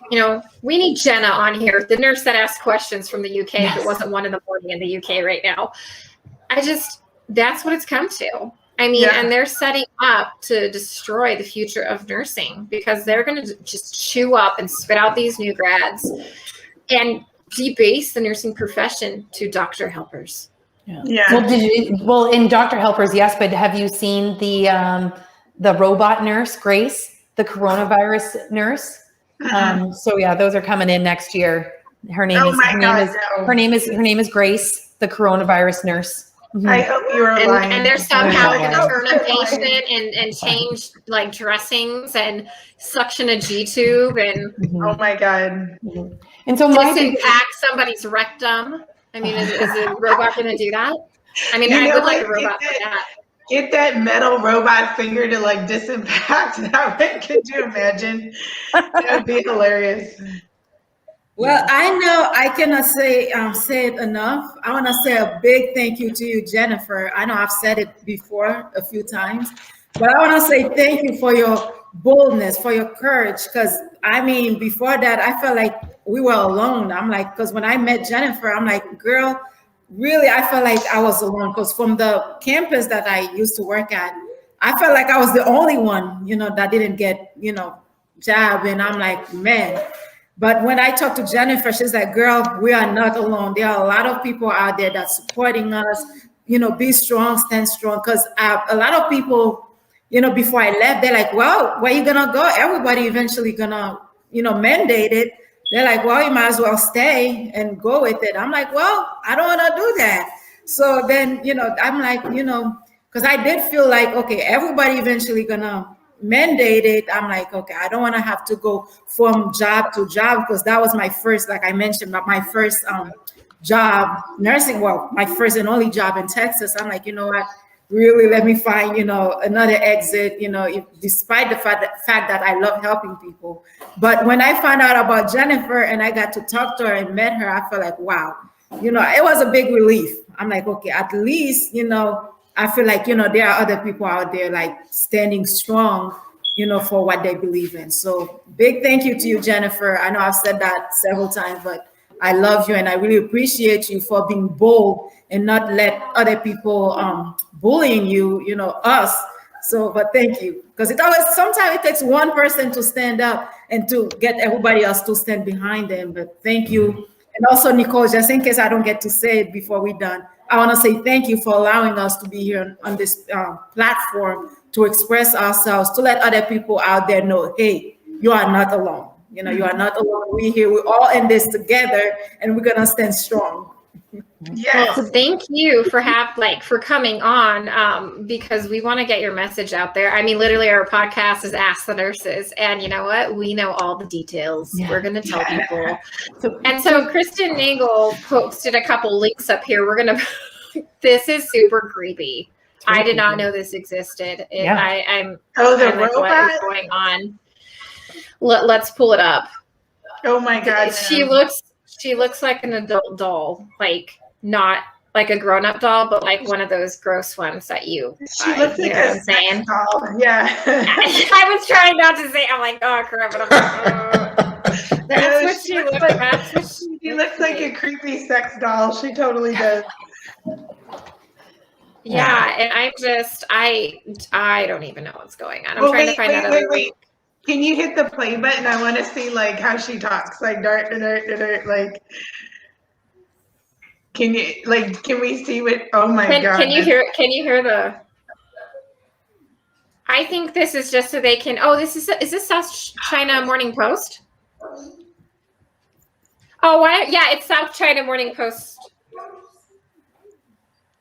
You know, we need Jenna on here, the nurse that asked questions from the UK. Yes. If it wasn't 1 a.m. in the UK right now. That's what it's come to. I mean, and they're setting up to destroy the future of nursing, because they're going to just chew up and spit out these new grads and debase the nursing profession to doctor helpers. Yeah. Well, in doctor helpers, yes, but have you seen the robot nurse, Grace, the coronavirus nurse? So yeah, those are coming in next year. Her name is Grace, the coronavirus nurse. I hope you were lying. And they're somehow Oh, going wow. to turn a patient and change like dressings and suction a G tube and Oh my God. And so my disinfect somebody's rectum. I mean, is a robot going to do that? I mean, You I know would like a what? robot for that. Get that metal robot finger to like disinfect that way. Could you imagine? That would be hilarious. Well, I know I cannot say it enough. I want to say a big thank you to you, Jennifer. I know I've said it before a few times, but I want to say thank you for your boldness, for your courage. Because I mean, before that, I felt like we were alone. I'm like, because when I met Jennifer, I'm like, girl, really, I felt like I was alone. Because from the campus that I used to work at, I felt like I was the only one, that didn't get, job. And I'm like, man. But when I talked to Jennifer, she's like, girl, we are not alone. There are a lot of people out there that's supporting us, be strong, stand strong. Because a lot of people, before I left, they're like, well, where you going to go? Everybody eventually going to, mandate it. They're like, well, you might as well stay and go with it. I'm like, well, I don't want to do that. So then, I'm like, because I did feel like, okay, everybody eventually going to mandate it. I'm like, okay, I don't want to have to go from job to job, because that was my first, like I mentioned, my first job nursing, well, my first and only job in Texas. I'm like, you know what, really let me find, another exit, despite the fact that I love helping people. But when I found out about Jennifer and I got to talk to her and met her, I felt like, wow, it was a big relief. I'm like, okay, at least, I feel like, there are other people out there like standing strong, for what they believe in. So big thank you to you, Jennifer. I know I've said that several times, but I love you and I really appreciate you for being bold and not let other people bullying you, us. So, but thank you. Because sometimes it takes one person to stand up and to get everybody else to stand behind them. But thank you. And also, Nicole, just in case I don't get to say it before we're done, I want to say thank you for allowing us to be here on this platform to express ourselves, to let other people out there know, hey, you are not alone. You are not alone. We're here. We're all in this together, and we're going to stand strong. Yes. Well, thank you for coming on, because we want to get your message out there. I mean, literally our podcast is Ask the Nurses, and you know what? We know all the details. Yeah. We're going to tell people. So Kristen Nagel posted a couple links up here. This is super creepy. I did not know this existed. I'm robot? Like, what is going on? Let's pull it up. Oh my God. She looks like an adult doll, like not like a grown-up doll, but like one of those gross ones that you looks like a sex doll. Yeah. I was trying not to say, I'm like, oh crap, but I'm like, oh. That's what she looks like. She looks like a creepy sex doll. She totally does. Yeah, and I don't even know what's going on. I'm trying to find out. Wait. Can you hit the play button? I want to see like how she talks, like dart, like. Can we see what? Oh my God! Can you hear? Can you hear the? I think this is just so they can. Oh, is this South China Morning Post? Oh, why? Yeah, it's South China Morning Post.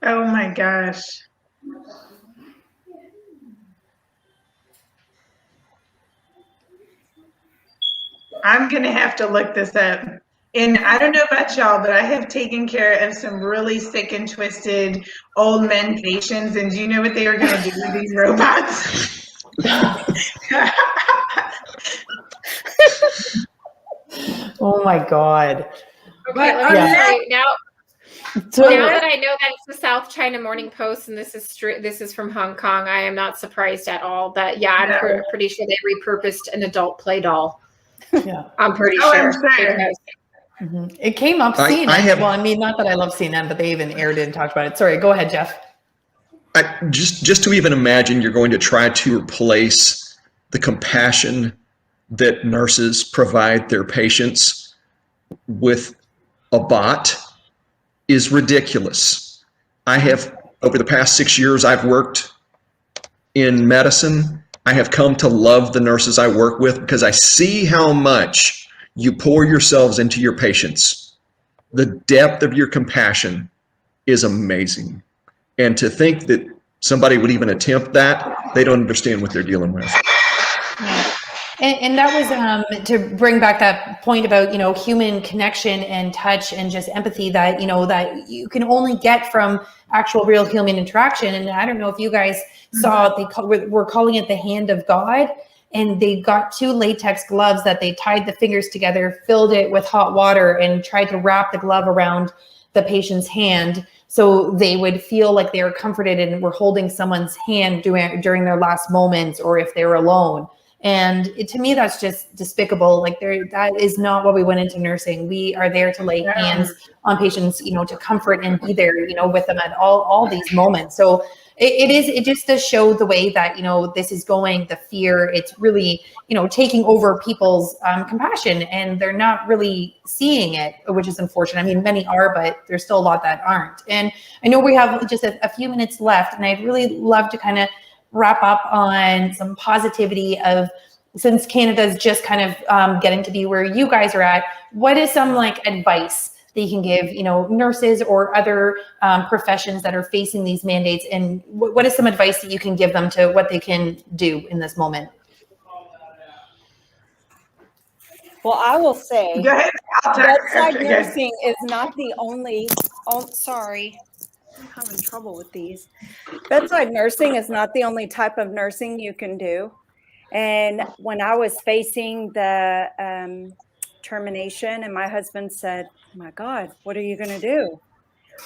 Oh my gosh! I'm gonna have to look this up. And I don't know about y'all, but I have taken care of some really sick and twisted old men patients. And do you know what they are going to do with these robots? Oh my God. Okay, now that I know that it's the South China Morning Post and this is from Hong Kong, I am not surprised at all. But yeah, I'm pretty sure they repurposed an adult play doll. Yeah, I'm pretty sure. I'm sure. Mm-hmm. It came up CNN. Well, I mean, not that I love CNN, but they even aired it and talked about it. Sorry, go ahead, Jeff. Just to even imagine you're going to try to replace the compassion that nurses provide their patients with a bot is ridiculous. I have, over the past 6 years, I've worked in medicine. I have come to love the nurses I work with because I see how much you pour yourselves into your patients. The depth of your compassion is amazing. And to think that somebody would even attempt that, they don't understand what they're dealing with. And that was to bring back that point about, human connection and touch and just empathy that, that you can only get from actual real human interaction. And I don't know if you guys saw, we're calling it the hand of God. And they got 2 latex gloves that they tied the fingers together, filled it with hot water, and tried to wrap the glove around the patient's hand so they would feel like they were comforted and were holding someone's hand during their last moments, or if they were alone. And to me, that's just despicable. Like that is not what we went into nursing. We are there to lay hands on patients, to comfort and be there, with them at all these moments. So it just does show the way that, this is going, the fear, it's really, taking over people's compassion, and they're not really seeing it, which is unfortunate. I mean, many are, but there's still a lot that aren't. And I know we have just a few minutes left, and I'd really love to kind of wrap up on some positivity of, since Canada's just kind of getting to be where you guys are at, what is some advice that you can give, nurses or other professions that are facing these mandates, and what is some advice that you can give them to what they can do in this moment? Well, I will say, Go ahead. bedside nursing is not the only, sorry, I'm having trouble with these. Bedside nursing is not the only type of nursing you can do. And when I was facing the termination, and my husband said, "My God, what are you going to do?"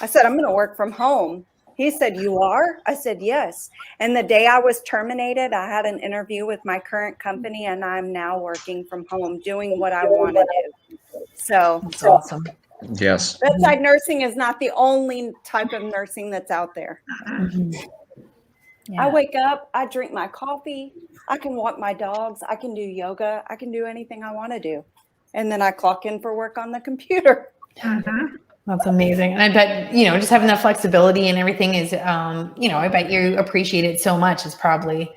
I said, "I'm going to work from home." He said, "You are?" I said, "Yes." And the day I was terminated, I had an interview with my current company, and I'm now working from home, doing what I want to do. So that's awesome. Yes. Bedside nursing is not the only type of nursing that's out there. Mm-hmm. Yeah. I wake up, I drink my coffee, I can walk my dogs, I can do yoga, I can do anything I want to do. And then I clock in for work on the computer. Mm-hmm. That's amazing. And I bet, just having that flexibility and everything is, I bet you appreciate it so much. It's probably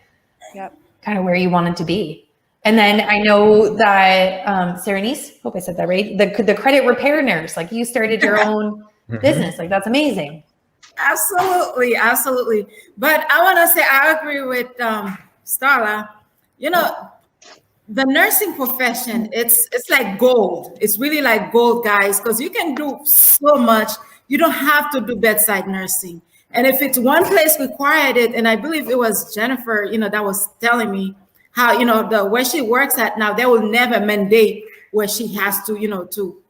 kind of where you want it to be. And then I know that Ceranise, hope I said that right, the credit repair nurse, you started your own business. That's amazing. Absolutely, absolutely. But I want to say I agree with Starla. The nursing profession, it's like gold. It's really like gold, guys, because you can do so much. You don't have to do bedside nursing. And if it's one place required it, and I believe it was Jennifer, that was telling me how, where she works at now, they will never mandate where she has to,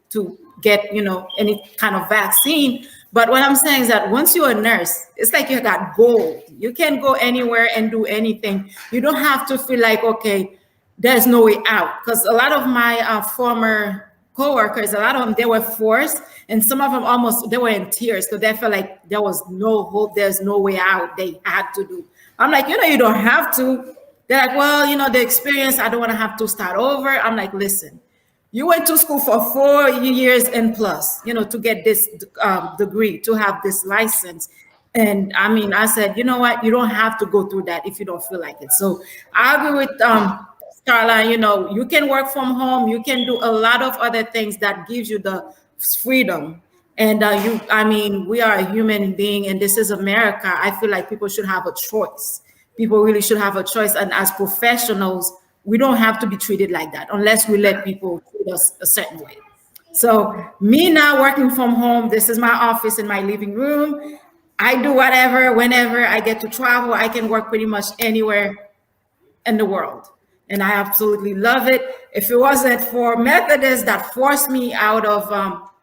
to get, any kind of vaccine. But what I'm saying is that once you're a nurse, it's like you got gold. You can go anywhere and do anything. You don't have to feel like, okay, there's no way out. Because a lot of my former coworkers, a lot of them, they were forced, and some of them they were in tears because they felt like there was no hope, there's no way out. They had to do. I'm like, you don't have to. They're like, well, the experience, I don't want to have to start over. I'm like, listen, you went to school for 4 years and plus, to get this degree, to have this license. And I mean, I said, you know what? You don't have to go through that if you don't feel like it. So I agree with Starla, you can work from home. You can do a lot of other things that gives you the freedom. And we are a human being, and this is America. I feel like people should have a choice. People really should have a choice. And as professionals, we don't have to be treated like that unless we let people treat us a certain way. So me now working from home, this is my office in my living room. I do whatever, whenever I get to travel, I can work pretty much anywhere in the world. And I absolutely love it. If it wasn't for Methodists that forced me out of,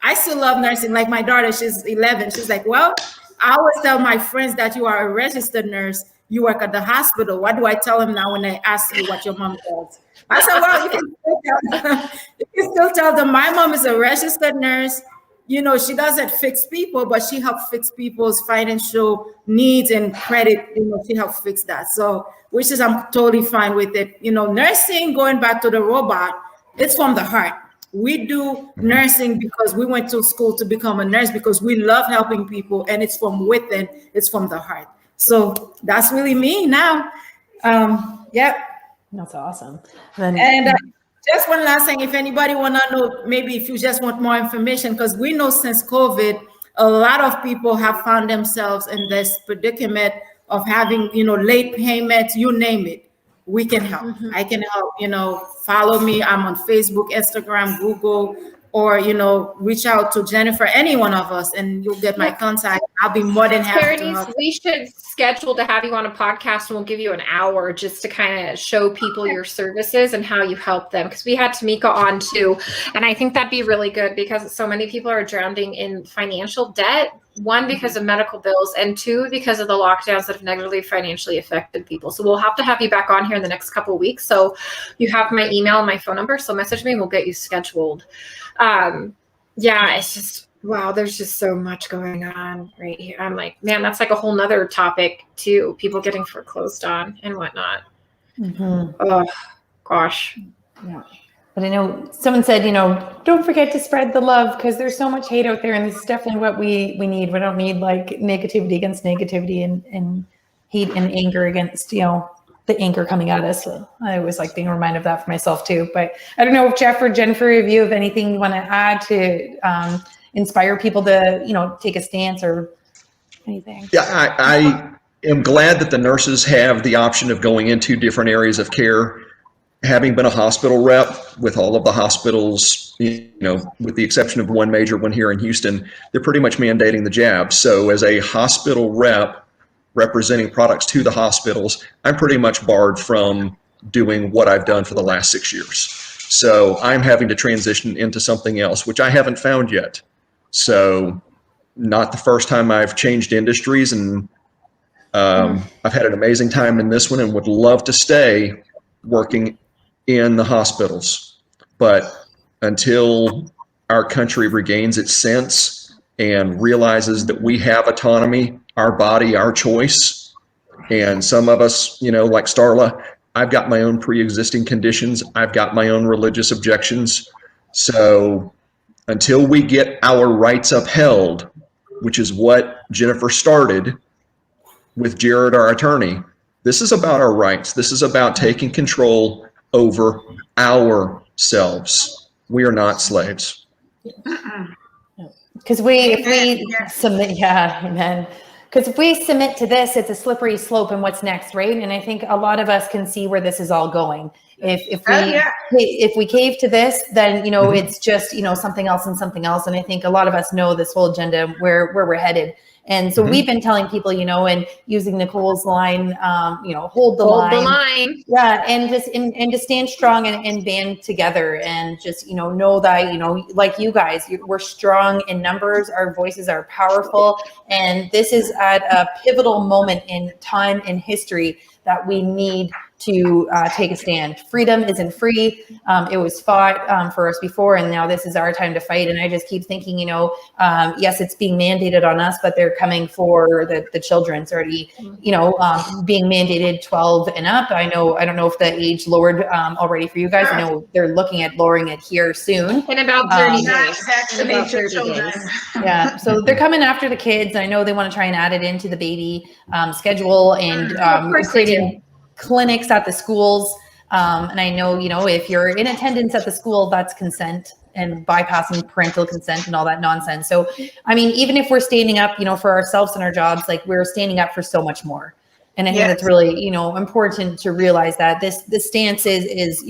I still love nursing. Like my daughter, she's 11. She's like, well, I always tell my friends that you are a registered nurse. You work at the hospital. What do I tell them now when they ask you what your mom does? I said, well, you can still tell them my mom is a registered nurse. She doesn't fix people, but she helps fix people's financial needs and credit. She helps fix that. So, which is, I'm totally fine with it. Nursing, going back to the robot, it's from the heart. We do nursing because we went to school to become a nurse because we love helping people, and it's from within, it's from the heart. So that's really me now. That's awesome. And just one last thing, if anybody want to know, maybe if you just want more information, because we know since COVID, a lot of people have found themselves in this predicament of having, late payments, you name it. We can help. I can help, follow me. I'm on Facebook, Instagram, Google, or, reach out to Jennifer, any one of us, and you'll get my contact. I'll be more than happy to help. We should schedule to have you on a podcast, and we'll give you an hour just to kind of show people your services and how you help them. Because we had Tamika on too. And I think that'd be really good because so many people are drowning in financial debt. One, because of medical bills, and two, because of the lockdowns that have negatively financially affected people. So we'll have to have you back on here in the next couple of weeks. So you have my email and my phone number. So message me and we'll get you scheduled. It's just, wow, there's just so much going on right here. I'm like, man, that's like a whole nother topic too. People getting foreclosed on and whatnot. Oh, gosh. Yeah. But I know someone said, don't forget to spread the love because there's so much hate out there. And this is definitely what we need. We don't need like negativity against negativity and hate and anger against, the anger coming at us. So I always like being reminded of that for myself too. But I don't know if Jeff or Jennifer, if you have anything you want to add to inspire people to, take a stance or anything. Yeah, I am glad that the nurses have the option of going into different areas of care. Having been a hospital rep with all of the hospitals, with the exception of one major one here in Houston, they're pretty much mandating the jab. So as a hospital rep representing products to the hospitals, I'm pretty much barred from doing what I've done for the last 6 years. So I'm having to transition into something else, which I haven't found yet. So not the first time I've changed industries, and I've had an amazing time in this one and would love to stay working in the hospitals. But until our country regains its sense and realizes that we have autonomy, our body, our choice, and some of us, like Starla, I've got my own pre-existing conditions. I've got my own religious objections. So until we get our rights upheld, which is what Jennifer started with Jared, our attorney, this is about our rights. This is about taking control over ourselves. We are not slaves. Because if we submit, amen. Because if we submit to this, it's a slippery slope and what's next, right? And I think a lot of us can see where this is all going. If we cave to this, then, it's just, something else and something else. And I think a lot of us know this whole agenda, where we're headed. And so we've been telling people, and using Nicole's line, hold the line. Yeah. And just, and to stand strong and band together and just, know that, like you guys, we're strong in numbers. Our voices are powerful. And this is at a pivotal moment in time in history that we need to take a stand. Freedom isn't free. It was fought for us before, and now this is our time to fight. And I just keep thinking, yes, it's being mandated on us, but they're coming for the children. It's already, being mandated 12 and up. I don't know if the age lowered already for you guys. I know they're looking at lowering it here soon. In about 30 days. Vaccinate your children. Yeah, so they're coming after the kids. I know they want to try and add it into the baby schedule and creating clinics at the schools. And I know, if you're in attendance at the school, that's consent and bypassing parental consent and all that nonsense. So, I mean, even if we're standing up, for ourselves and our jobs, like we're standing up for so much more. And I think that's really, important to realize that this stance is,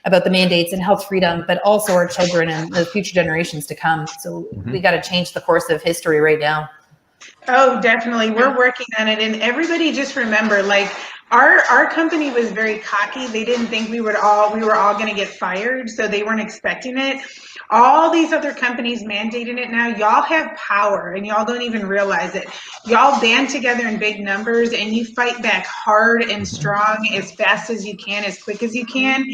about the mandates and health freedom, but also our children and the future generations to come. So we got to change the course of history right now. Oh, definitely. We're working on it. And everybody just remember, like, our company was very cocky. They didn't think we were all going to get fired, so they weren't expecting it. All these other companies mandating it now. Y'all have power, and y'all don't even realize it. Y'all band together in big numbers, and you fight back hard and strong, as fast as you can, as quick as you can.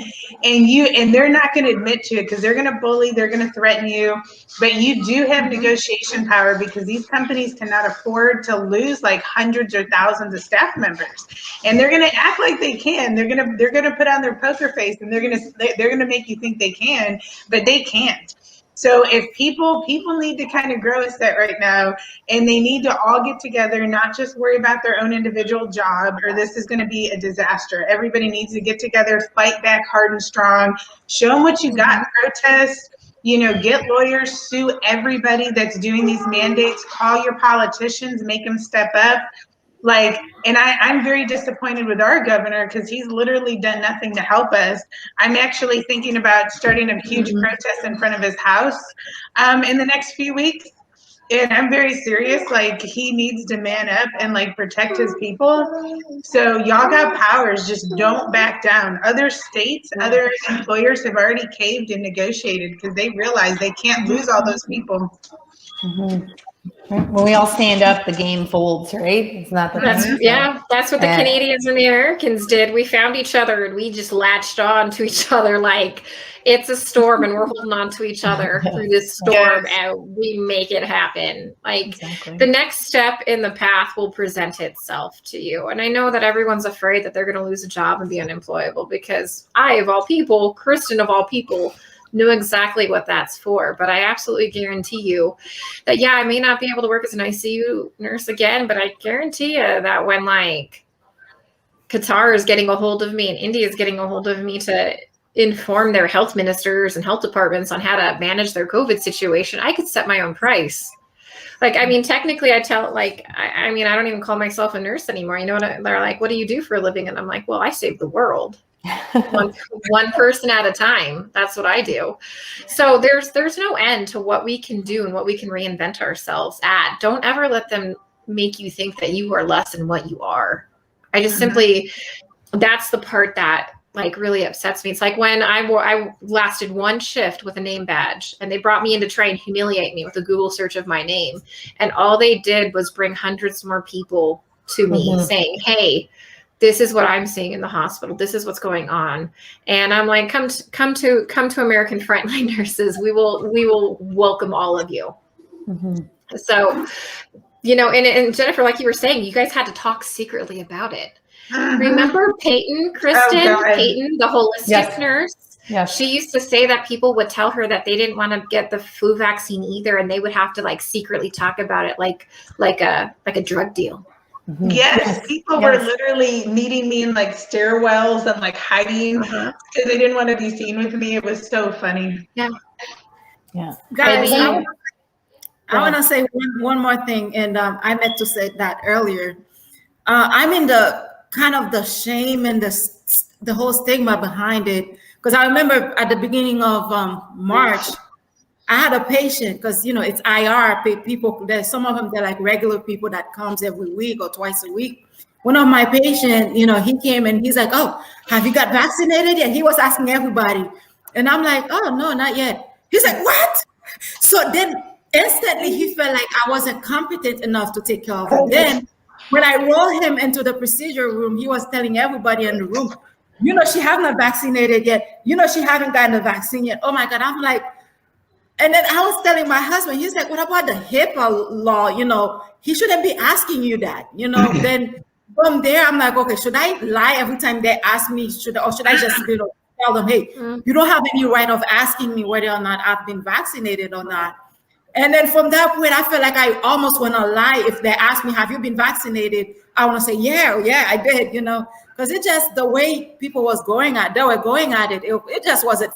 And they're not going to admit to it because they're going to bully, they're going to threaten you. But you do have negotiation power because these companies cannot afford to lose like hundreds or thousands of staff members. And they're going to act like they can. They're going to put on their poker face, and they're going to make you think they can, but they can't. So if people need to kind of grow a set right now, and they need to all get together and not just worry about their own individual job, or this is going to be a disaster. Everybody needs to get together, fight back hard and strong, show them what you got, protest, Get lawyers, sue everybody that's doing these mandates, call your politicians, make them step up. And I'm very disappointed with our governor because he's literally done nothing to help us. I'm actually thinking about starting a huge protest in front of his house in the next few weeks. And I'm very serious. He needs to man up and protect his people. So y'all got powers. Just don't back down. Other states, other employers have already caved and negotiated because they realize they can't lose all those people. When we all stand up, the game folds, right? It's not the that's what the Canadians and the Americans did. We found each other and we just latched on to each other like it's a storm and we're holding on to each other through this storm and we make it happen. The next step in the path will present itself to you. And I know that everyone's afraid that they're going to lose a job and be unemployable because I, of all people, Kristen of all people, knew exactly what that's for. But I absolutely guarantee you that, I may not be able to work as an ICU nurse again, but I guarantee you that when Qatar is getting a hold of me and India is getting a hold of me to inform their health ministers and health departments on how to manage their COVID situation, I could set my own price. Technically I tell, I don't even call myself a nurse anymore. They're like, what do you do for a living? And I'm like, well, I save the world. one person at a time. That's what I do. So there's no end to what we can do and what we can reinvent ourselves at. Don't ever let them make you think that you are less than what you are. I just simply, that's the part that really upsets me. It's like when I lasted one shift with a name badge and they brought me in to try and humiliate me with a Google search of my name. And all they did was bring hundreds more people to me saying, hey, this is what I'm seeing in the hospital. This is what's going on. And I'm like, come to American Frontline Nurses. We will welcome all of you. So, and Jennifer, like you were saying, you guys had to talk secretly about it. Remember Peyton, Kristen, Peyton, the holistic nurse? Yes. She used to say that people would tell her that they didn't want to get the flu vaccine either. And they would have to secretly talk about it like a drug deal. Yes, people were literally meeting me in stairwells and hiding because they didn't want to be seen with me. It was so funny. Yeah. Guys, I want to say one more thing, and I meant to say that earlier. I'm in the kind of the shame and the whole stigma behind it because I remember at the beginning of March. I had a patient because, it's IR people. There's some of them, they're regular people that comes every week or twice a week. One of my patients, he came and he's like, oh, have you got vaccinated yet? He was asking everybody. And I'm like, oh, no, not yet. He's like, what? So then instantly he felt like I wasn't competent enough to take care of him. Then when I rolled him into the procedure room, he was telling everybody in the room, she haven't vaccinated yet. She haven't gotten the vaccine yet. Oh my God. I'm like, and then I was telling my husband, he's like, what about the HIPAA law? He shouldn't be asking you that, Then from there, I'm like, okay, should I lie every time they ask me, should I just tell them, hey, you don't have any right of asking me whether or not I've been vaccinated or not. And then from that point, I feel like I almost want to lie. If they ask me, have you been vaccinated? I want to say, yeah, I did, because it just, the way people were going at it, it just wasn't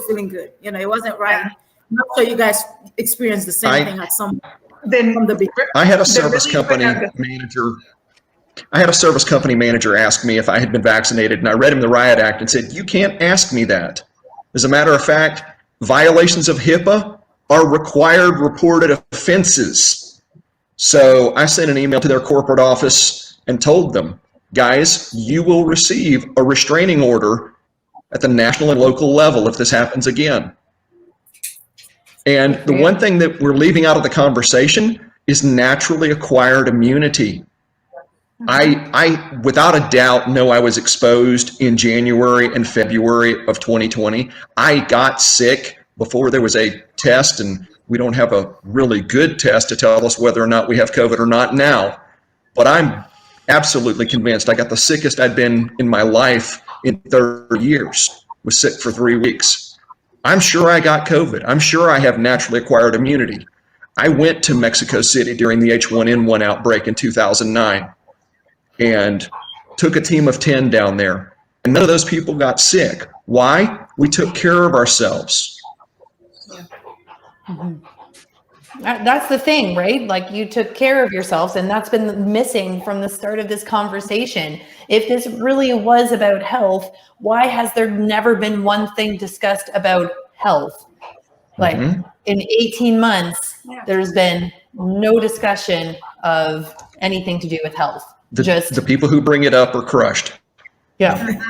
feeling good. It wasn't right. I'm not sure you guys experienced the same thing at some from the beginning. I had a service company manager. I had a service company manager ask me if I had been vaccinated, and I read him the Riot Act and said, you can't ask me that. As a matter of fact, violations of HIPAA are required reported offenses. So I sent an email to their corporate office and told them, guys, you will receive a restraining order at the national and local level if this happens again. And the one thing that we're leaving out of the conversation is naturally acquired immunity. I without a doubt know I was exposed in January and February of 2020. I got sick before there was a test, and we don't have a really good test to tell us whether or not we have COVID or not now. But I'm absolutely convinced I got the sickest I'd been in my life in 30 years. Was sick for 3 weeks. I'm sure I got COVID. I'm sure I have naturally acquired immunity. I went to Mexico City during the H1N1 outbreak in 2009 and took a team of 10 down there. And none of those people got sick. Why? We took care of ourselves. That's the thing, right? Like you took care of yourselves, and that's been missing from the start of this conversation. If this really was about health, why has there never been one thing discussed about health? Like in 18 months, there's been no discussion of anything to do with health. The people who bring it up are crushed. Yeah.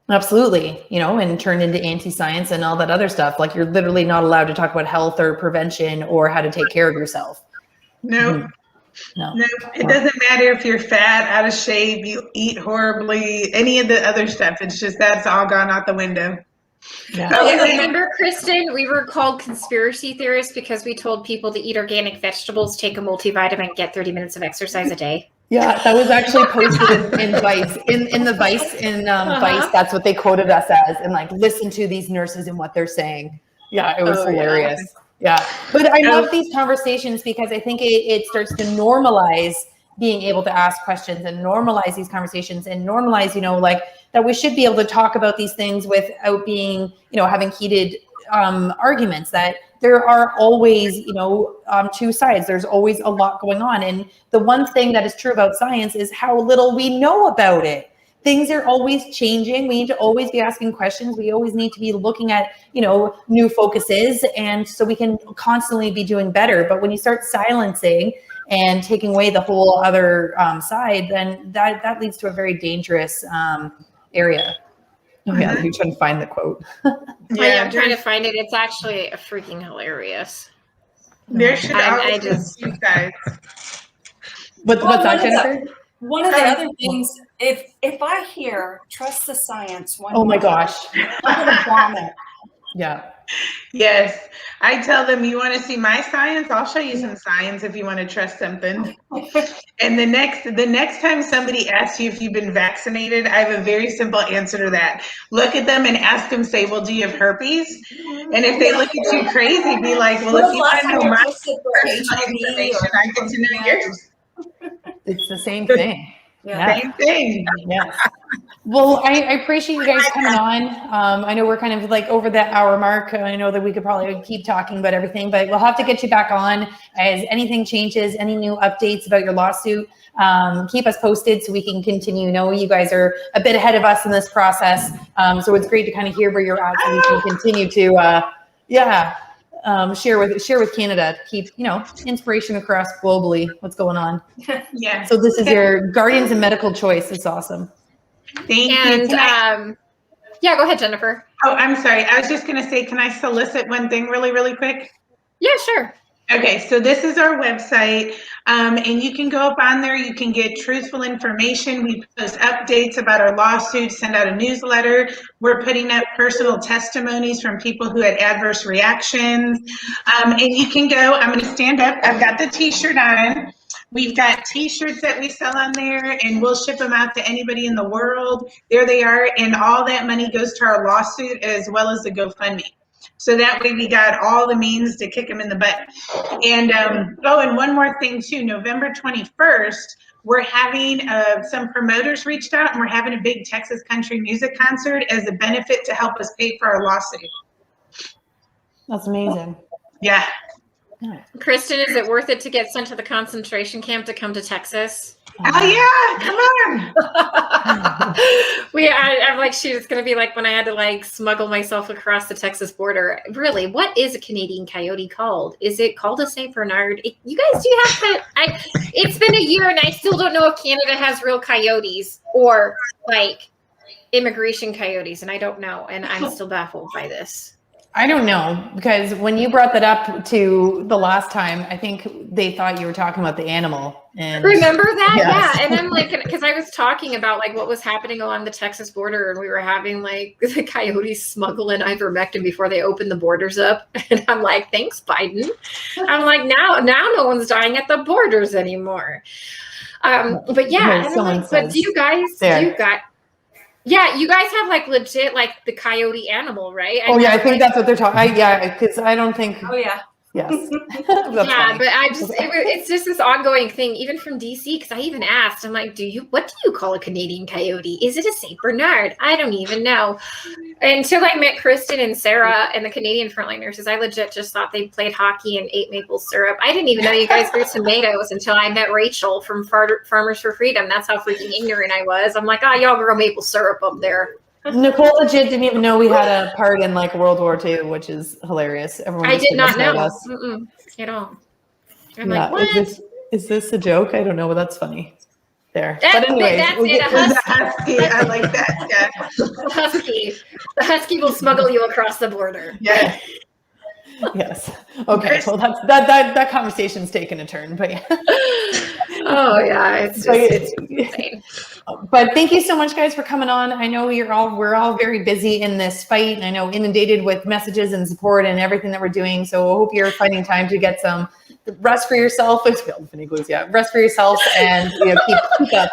Absolutely, and turn into anti-science and all that other stuff. Like you're literally not allowed to talk about health or prevention or how to take care of yourself. No, it doesn't matter if you're fat, out of shape, you eat horribly, any of the other stuff. It's just that's all gone out the window. Yeah. Oh, remember, Kristen, we were called conspiracy theorists because we told people to eat organic vegetables, take a multivitamin, get 30 minutes of exercise a day. Yeah, that was actually posted in Vice. In the Vice, Vice, that's what they quoted us as, and like, listen to these nurses and what they're saying. Yeah, it was hilarious. Yeah, but I love these conversations because I think it starts to normalize being able to ask questions and normalize these conversations and normalize, like that we should be able to talk about these things without being, having heated arguments, that there are always, two sides. There's always a lot going on. And the one thing that is true about science is how little we know about it. Things are always changing. We need to always be asking questions. We always need to be looking at, new focuses. And so we can constantly be doing better. But when you start silencing and taking away the whole other side, then that leads to a very dangerous area. Oh yeah, you're trying to find the quote. Yeah, I'm trying to find it. It's actually freaking hilarious. There should always be two sides. What's that, Jennifer? One of the other things, if I hear trust the science, oh my gosh, I'm gonna vomit. Yeah. Yes. I tell them, you want to see my science? I'll show you some science if you want to trust something. And the next time somebody asks you if you've been vaccinated, I have a very simple answer to that. Look at them and ask them, say, well, do you have herpes? And if they look at you crazy, be like, well, if you want to know my information, I get to know yours. It's the same thing. Yeah. Same thing. Yes. Well, I appreciate you guys coming on. I know we're kind of like over the hour mark. I know that we could probably keep talking about everything, but we'll have to get you back on as anything changes, any new updates about your lawsuit. Keep us posted so we can continue. You guys are a bit ahead of us in this process. So it's great to kind of hear where you're at so we can continue to, share with Canada, keep, inspiration across globally what's going on. Yeah. So this is your Guardians of Medical Choice. It's awesome. Thank you. Yeah, go ahead, Jennifer. Oh, I'm sorry. I was just going to say, can I solicit one thing really, really quick? Yeah, sure. Okay, so this is our website, and you can go up on there. You can get truthful information. We post updates about our lawsuit, send out a newsletter. We're putting up personal testimonies from people who had adverse reactions. And you can go, I'm going to stand up. I've got the t-shirt on. We've got t-shirts that we sell on there, and we'll ship them out to anybody in the world. There they are, and all that money goes to our lawsuit as well as the GoFundMe. So that way we got all the means to kick them in the butt. And and one more thing too, November 21st, we're having some promoters reached out, and we're having a big Texas country music concert as a benefit to help us pay for our lawsuit. That's amazing. Yeah. Kristen, is it worth it to get sent to the concentration camp to come to Texas? Oh yeah, come on. I'm like, shoot, it's gonna be like when I had to like smuggle myself across the Texas border. Really, what is a Canadian coyote called? Is it called a Saint Bernard? You guys do have to. It's been a year and I still don't know if Canada has real coyotes or like immigration coyotes, and I don't know, and I'm still baffled by this. I don't know, because when you brought that up to the last time, I think they thought you were talking about the animal. And remember that? Yes. Yeah. And I'm like, because I was talking about like what was happening along the Texas border, and we were having like the coyotes smuggle in ivermectin before they opened the borders up. And I'm like, thanks, Biden. I'm like, now no one's dying at the borders anymore. But yeah, and I'm like, but do you guys yeah, you guys have like legit like the coyote animal, right? I think that's what they're talking. Because I don't think. Oh yeah. Yes. Yeah, but it's just this ongoing thing, even from DC, because I even asked, I'm like, what do you call a Canadian coyote? Is it a St. Bernard? I don't even know. Until I met Kristen and Sarah and the Canadian frontline nurses, I legit just thought they played hockey and ate maple syrup. I didn't even know you guys grew tomatoes until I met Rachel from Farmers for Freedom. That's how freaking ignorant I was. I'm like, y'all grow maple syrup up there. Nicole legit didn't even know we had a part in like World War II, which is hilarious. Everyone I just did not know us. at all. I'm Yeah, like, what? Is this a joke? I don't know, but that's funny. There. But anyways, that's it. The husky. I like that. Yeah. The husky will smuggle you across the border. Yeah. Yes. Okay. Well, that conversation's taken a turn, but yeah. Oh yeah, it's insane. But thank you so much, guys, for coming on. I know we're all very busy in this fight, and I know inundated with messages and support and everything that we're doing. So I hope you're finding time to get some rest for yourself. Rest for yourselves, and keep up.